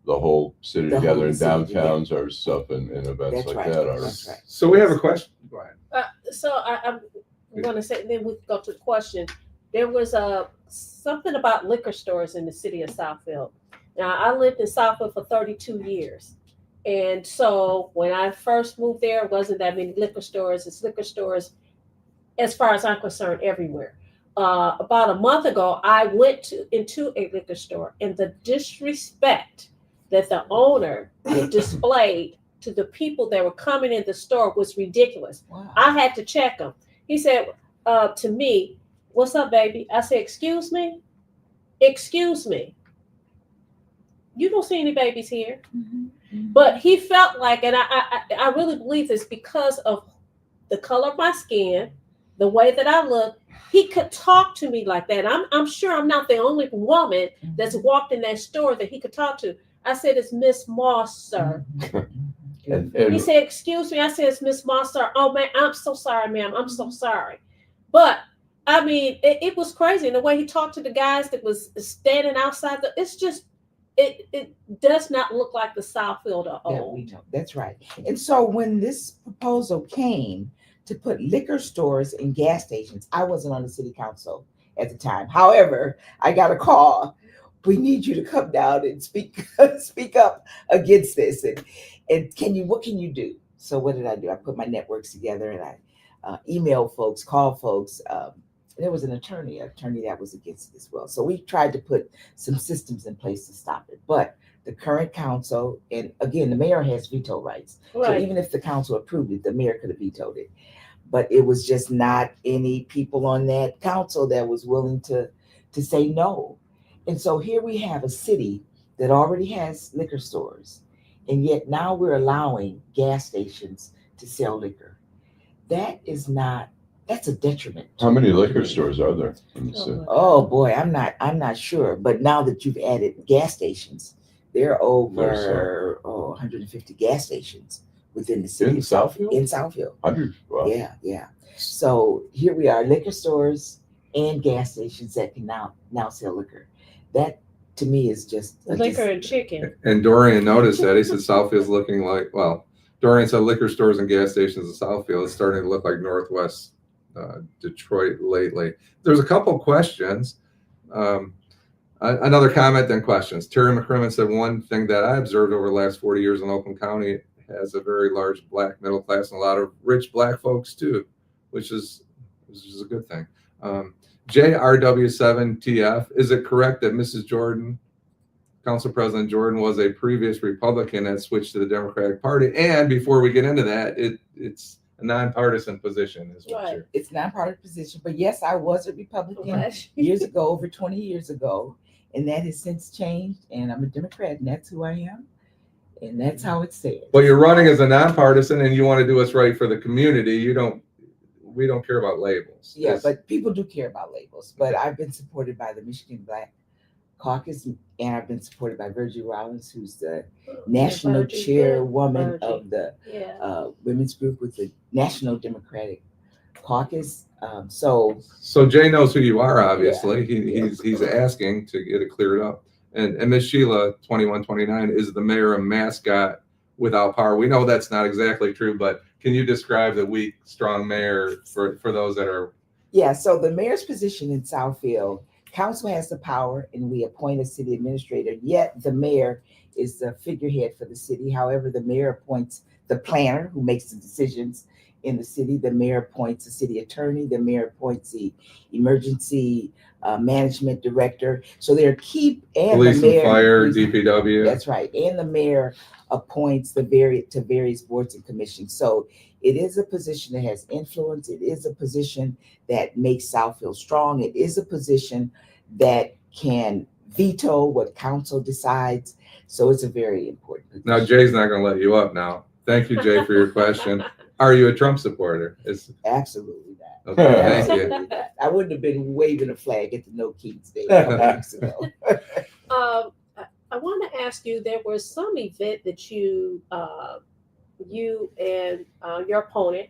the whole city The together, whole and city downtowns are stuff and events That's like right. that are. That's right. So we have a question. Go ahead. So I'm going to say, then we can go to the question. There was something about liquor stores in the city of Southfield. Now, I lived in Southfield for 32 years. And so when I first moved there, it wasn't that many liquor stores. It's liquor stores, as far as I'm concerned, everywhere. About a month ago, I went into a liquor store, and the disrespect that the owner displayed to the people that were coming in the store was ridiculous. Wow. I had to check him. He said to me, "What's up, baby?" I said, "Excuse me? Excuse me. You don't see any babies here." But he felt like, and I really believe this because of the color of my skin, the way that I look, he could talk to me like that. I'm sure I'm not the only woman that's walked in that store that he could talk to. I said, "It's Miss Moss, sir." And He said, "Excuse me." I said, "It's Miss Moss, sir." "Oh, man, I'm so sorry, ma'am. I'm so sorry." But I mean, it was crazy. And the way he talked to the guys that was standing outside, it's just, it does not look like the Southfield at That all. we know. That's right. And so when this proposal came to put liquor stores and gas stations, I wasn't on the city council at the time. However, I got a call. "We need you to come down and speak up against this. And what can you do?" So what did I do? I put my networks together, and I emailed folks, called folks. There was an attorney that was against it as well. So we tried to put some systems in place to stop it. But the current council, and again, the mayor has veto rights. So Right. even if the council approved it, the mayor could have vetoed it. But it was just not any people on that council that was willing to say no. And so here we have a city that already has liquor stores, and yet now we're allowing gas stations to sell liquor. That's a detriment. how many liquor stores are there in the city? Oh boy, I'm not sure. But now that you've added gas stations, there are over 150 gas stations within the city In of South- Southfield? In Southfield. 100. Wow. Yeah. So here we are, liquor stores and gas stations that can now sell liquor. That to me is just Liquor and chicken. And Dorian noticed that. He said Southfield's looking like, well, Dorian said liquor stores and gas stations in Southfield is starting to look like Northwest Detroit lately. There's a couple questions. Another comment, then questions. Terry McCrimmon said, "One thing that I observed over the last 40 years in Oakland County has a very large black middle class and a lot of rich black folks too, which is a good thing." JRW7TF, is it correct that Mrs. Jordan, Council President Jordan, was a previous Republican that switched to the Democratic Party? And before we get into that, it's a nonpartisan position, is what Right. you're. It's nonpartisan position. But yes, I was a Republican Right. years ago, over 20 years ago, and that has since changed. And I'm a Democrat, and that's who I am, and that's how it says. But you're running as a nonpartisan, and you want to do what's right for the community. We don't care about labels. Yeah, It's- but people do care about labels. But I've been supported by the Michigan Black Caucus, and I've been supported by Virgie Rollins, who's the national Virgie, chairwoman Virgie. of the Yeah. women's group with the National Democratic Caucus. So Jay knows who you are, obviously. He's asking to get it cleared up. And Miss Sheila 2129 is the mayor a mascot without power. We know that's not exactly true, but can you describe the weak, strong mayor for those that are? yeah, so the mayor's position in Southfield, council has the power, and we appoint a city administrator. Yet the mayor is the figurehead for the city. However, the mayor appoints the planner who makes the decisions in the city. The mayor appoints the city attorney. The mayor appoints the emergency management director. So they're key, and Police the mayor, and fire, police- DPW. That's right. And the mayor appoints the various boards and commissions. So it is a position that has influence. It is a position that makes Southfield strong. It is a position that can veto what council decides. So it's a very important position. Now, Jay's not going to let you up now. Thank you, Jay, for your question. Are you a Trump supporter? Absolutely not. Okay, thank you. Absolutely not. I wouldn't have been waving a flag at the No Keats Day a couple weeks ago. I want to ask you. There was some event that you and your opponent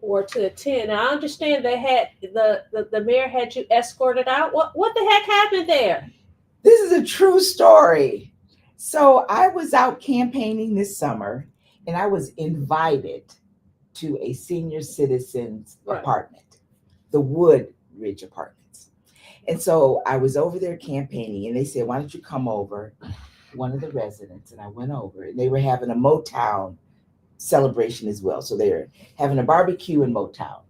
were to attend. I understand they had the mayor had you escorted out. What the heck happened there? This is a true story. So I was out campaigning this summer, and I was invited to a senior citizens apartment, the Woodridge Apartments. And so I was over there campaigning, and they said, "Why don't you come over?" One of the residents, and I went over, and they were having a Motown celebration as well. So they're having a barbecue in Motown.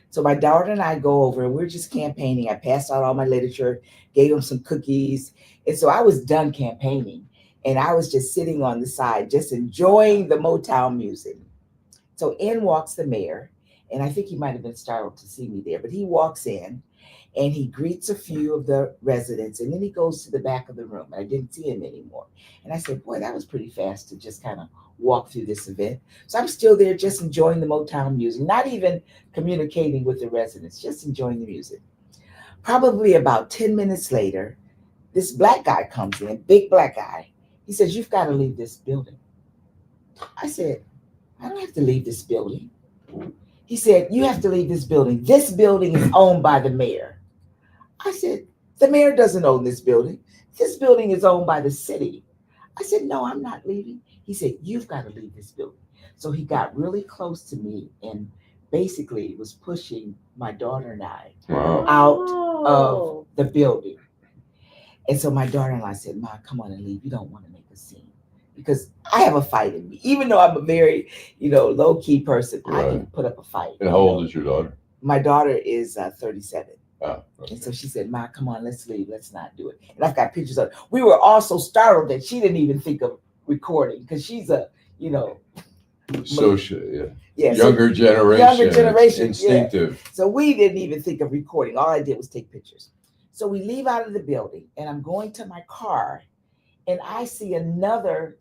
So my daughter and I go over, and we're just campaigning. I passed out all my literature, gave them some cookies. And so I was done campaigning, and I was just sitting on the side, just enjoying the Motown music. So in walks the mayor, and I think he might have been startled to see me there, but he walks in and he greets a few of the residents, and then he goes to the back of the room. I didn't see him anymore. And I said, boy, that was pretty fast to just kind of walk through this event. So I'm still there just enjoying the Motown music, not even communicating with the residents, just enjoying the music. Probably about 10 minutes later, this black guy comes in, big black guy. He says, "You've got to leave this building." I said, "I don't have to leave this building." He said, "You have to leave this building. This building is owned by the mayor." I said, "The mayor doesn't own this building. This building is owned by the city." I said, "No, I'm not leaving." He said, "You've got to leave this building." So he got really close to me and basically was pushing my daughter and I out of the building. And so my daughter-in-law said, "Ma, come on and leave. You don't want to make a scene." Because I have a fight in me. Even though I'm a very, low-key person, I can put up a fight. And how old is your daughter? My daughter is 37. Oh, okay. And so she said, "Ma, come on, let's leave. Let's not do it." And I've got pictures of it. We were all so startled that she didn't even think of recording because she's a, Social, yeah, younger generation. Younger generation, instinctive. yeah. So we didn't even think of recording. All I did was take pictures. So we leave out of the building, and I'm going to my car, and I see another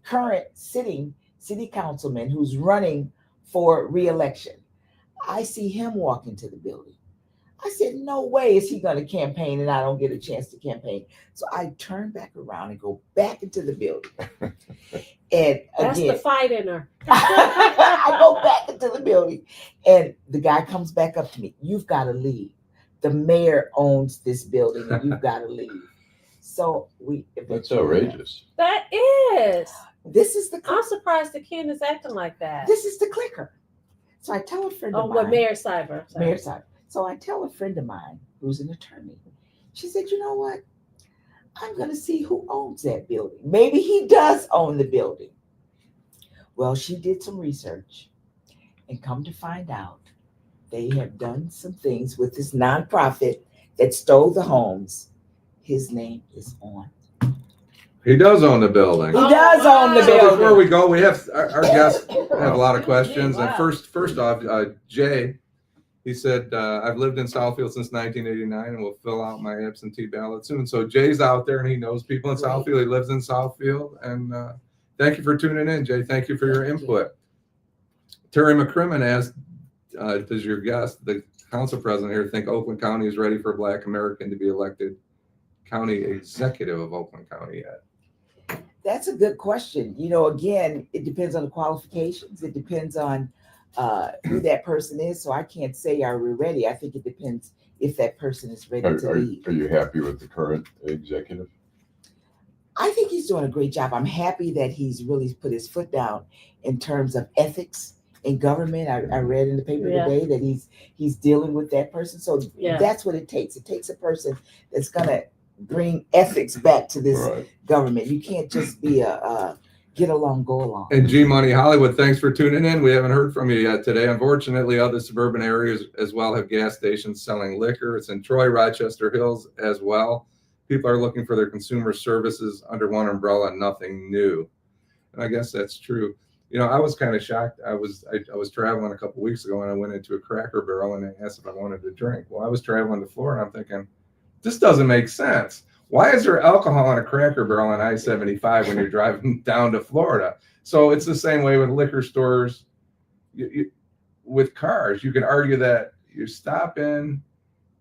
current sitting city councilman who's running for re-election. I see him walk into the building. I said, "No way is he going to campaign and I don't get a chance to campaign." So I turn back around and go back into the building. And That's again, the fight in her. I go back into the building, and the guy comes back up to me. "You've got to leave. The mayor owns this building, and you've got to leave." So That's outrageous. That is. This is the I'm surprised the kid is acting like that. This is the clicker. So I tell a friend of mine. Mayor Cyber. Mayor Cyber. So I tell a friend of mine who's an attorney. She said, "You know what? I'm going to see who owns that building. Maybe he does own the building." Well, she did some research, and come to find out, they have done some things with this nonprofit that stole the homes. His name is on. He does own the building. He does own the So building. before we go, we have our guests have a lot of questions. Wow. And first off, Jay, he said, "I've lived in Southfield since 1989 and will fill out my absentee ballot soon." So Jay's out there and he knows people in Southfield. He lives in Southfield. And thank you for tuning in, Jay. Thank you for your input. Terry McCrimmon asked, does your guest, the council president here, think Oakland County is ready for a Black American to be elected county executive of Oakland County yet? That's a good question. Again, it depends on the qualifications. It depends on who that person is. So I can't say, are we ready? I think it depends if that person is ready to lead. Are you happy with the current executive? I think he's doing a great job. I'm happy that he's really put his foot down in terms of ethics in government. I read in the paper today that he's dealing with that person. So that's what it takes. It takes a person that's going to bring ethics back to this government. You can't just be a get along, go along. And G Money Hollywood, thanks for tuning in. We haven't heard from you yet today. Unfortunately, other suburban areas as well have gas stations selling liquor. It's in Troy, Rochester Hills as well. People are looking for their consumer services under one umbrella, nothing new. And I guess that's true. I was kind of shocked. I was traveling a couple weeks ago and I went into a Cracker Barrel and they asked if I wanted a drink. Well, I was traveling to Florida and I'm thinking, this doesn't make sense. Why is there alcohol in a Cracker Barrel on I-75 when you're driving down to Florida? So it's the same way with liquor stores. With cars, you can argue that you stop in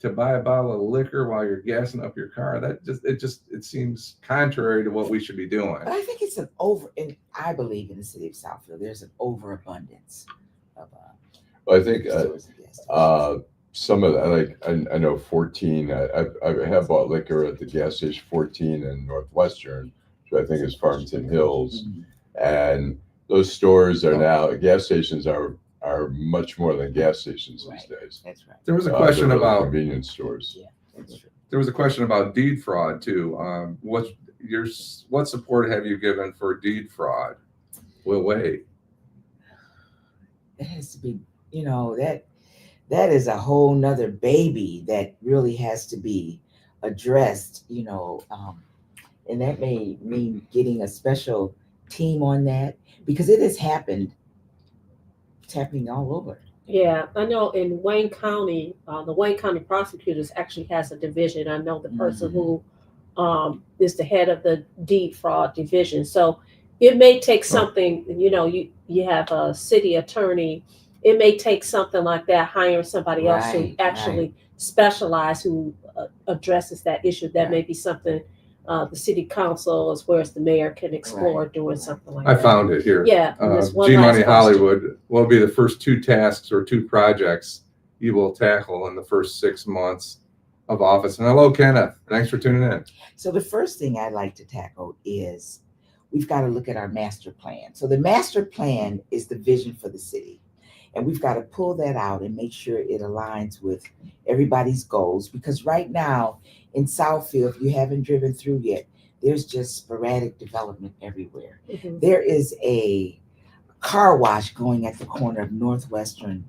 to buy a bottle of liquor while you're gassing up your car. It seems contrary to what we should be doing. But I think it's and I believe in the city of Southfield, there's an overabundance of Well, I think stores and gas stations. some of that, like I know 14. I have bought liquor at the gas station 14 in Northwestern, which I think is Farmington Hills, and those stores are now gas stations are much more than gas stations these days. That's right. There was a question They're really about convenience stores. Yeah, that's true. There was a question about deed fraud too. What support have you given for deed fraud? We'll wait. It has to be, that is a whole nother baby that really has to be addressed, and that may mean getting a special team on that because it has happened. It's happening all over. Yeah, I know in Wayne County, the Wayne County prosecutors actually has a division. I know the person who is the head of the deed fraud division. So it may take something, you have a city attorney. It may take something like that, hiring somebody else who actually specialize, who addresses that issue. That may be something the city council as well as the mayor can explore doing something like that. I found it here. Yeah. G Money Hollywood will be the first 2 tasks or 2 projects you will tackle in the first 6 months of office. And hello, Kenneth. Thanks for tuning in. So the first thing I'd like to tackle is we've got to look at our master plan. So the master plan is the vision for the city. And we've got to pull that out and make sure it aligns with everybody's goals. Because right now in Southfield, if you haven't driven through yet, there's just sporadic development everywhere. Mhm. There is a car wash going at the corner of Northwestern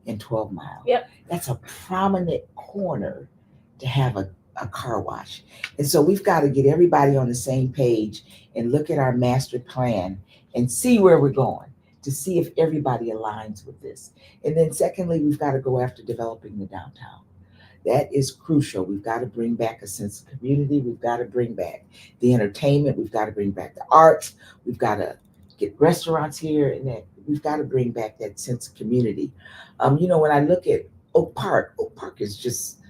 and 12 Mile. Yep. That's a prominent corner to have a car wash. And so we've got to get everybody on the same page and look at our master plan and see where we're going, to see if everybody aligns with this. And then secondly, we've got to go after developing the downtown. That is crucial. We've got to bring back a sense of community. We've got to bring back the entertainment. We've got to bring back the arts. We've got to get restaurants here, and that we've got to bring back that sense of community. When I look at Oak Park is just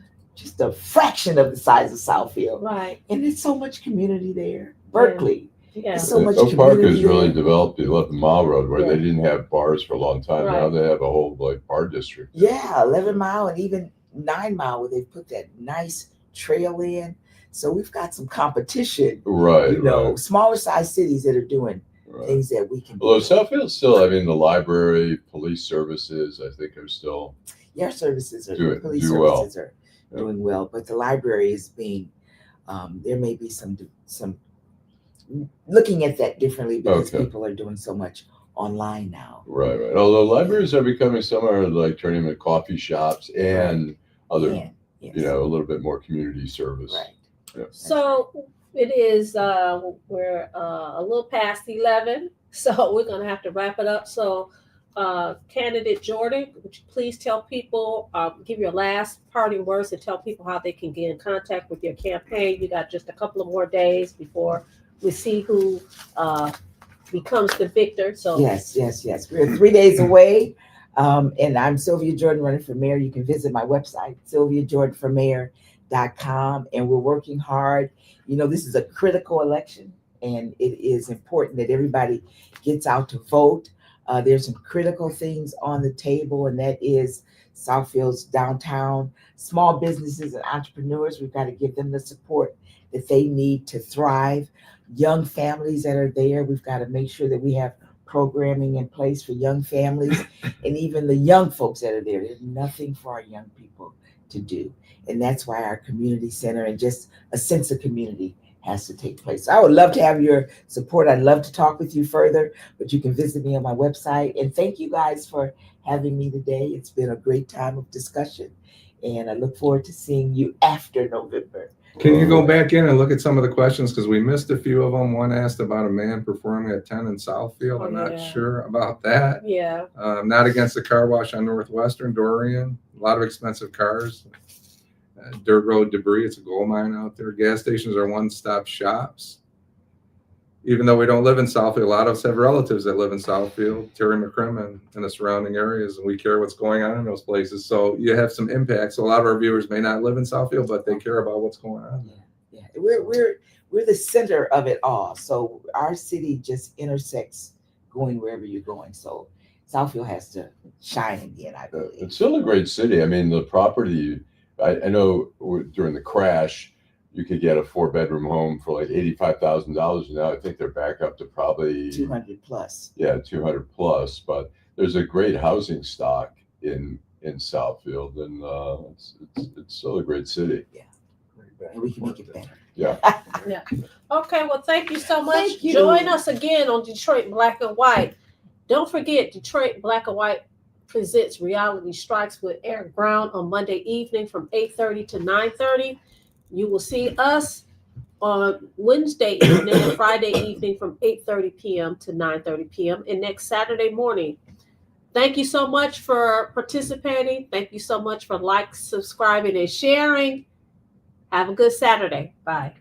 a fraction of the size of Southfield. Right. And there's so much community there. Berkeley. Yeah. So much Oak Park has community really there. developed the 11 Mile Road where they didn't have bars for a long time. Right. Now they have a whole bar district. Yeah, 11 Mile and even 9 Mile where they put that nice trail in. So we've got some competition. Right. Smaller size cities that are doing Right. things that we can do. Although Southfield's still, the library, police services, I think are still. Your services are police do well. services are doing well, but the library is being there may be some looking at that differently because people are doing so much online now. Right. Although libraries are becoming somewhere like turning into coffee shops and other, Yes. a little bit more community service. Right. Yeah. So it is, we're a little past 11, so we're going to have to wrap it up. So candidate Jordan, would you please tell people, give your last parting words and tell people how they can get in contact with your campaign. You got just a couple of more days before we see who becomes the victor. So Yes. We're 3 days away. And I'm Sylvia Jordan, running for mayor. You can visit my website, sylviajordanformayor.com. And we're working hard. This is a critical election, and it is important that everybody gets out to vote. There's some critical things on the table, and that is Southfield's downtown, small businesses and entrepreneurs. We've got to give them the support that they need to thrive. Young families that are there, we've got to make sure that we have programming in place for young families and even the young folks that are there. There's nothing for our young people to do. And that's why our community center and just a sense of community has to take place. So I would love to have your support. I'd love to talk with you further, but you can visit me on my website. And thank you guys for having me today. It's been a great time of discussion, and I look forward to seeing you after November. Can you go back in and look at some of the questions? Because we missed a few of them. One asked about a man performing at 10 in Southfield. I'm not sure about that. Yeah. Not against the car wash on Northwestern, Dorian. A lot of expensive cars. dirt road debris. It's a gold mine out there. Gas stations are one-stop shops. Even though we don't live in Southfield, a lot of us have relatives that live in Southfield, Terry McCrimmon, and the surrounding areas, and we care what's going on in those places. So you have some impacts. So a lot of our viewers may not live in Southfield, but they care about what's going on. Yeah, we're the center of it all. So our city just intersects going wherever you're going. So Southfield has to shine again, I believe. It's still a great city. I mean, the property, I know during the crash, you could get a 4-bedroom home for like $85,000. Now I think they're back up to probably 200 plus. Yeah, 200 plus. But there's a great housing stock in Southfield, and it's still a great city. Yeah, and we can make it better. Yeah. Yeah. Okay, well, thank you so much. Thank you. Join us again on Detroit Black and White. Don't forget, Detroit Black and White presents Reality Strikes with Eric Brown on Monday evening from 8:30 to 9:30. You will see us on Wednesday evening and Friday evening from 8:30 p.m. to 9:30 p.m. and next Saturday morning. Thank you so much for participating. Thank you so much for subscribing, and sharing. Have a good Saturday. Bye.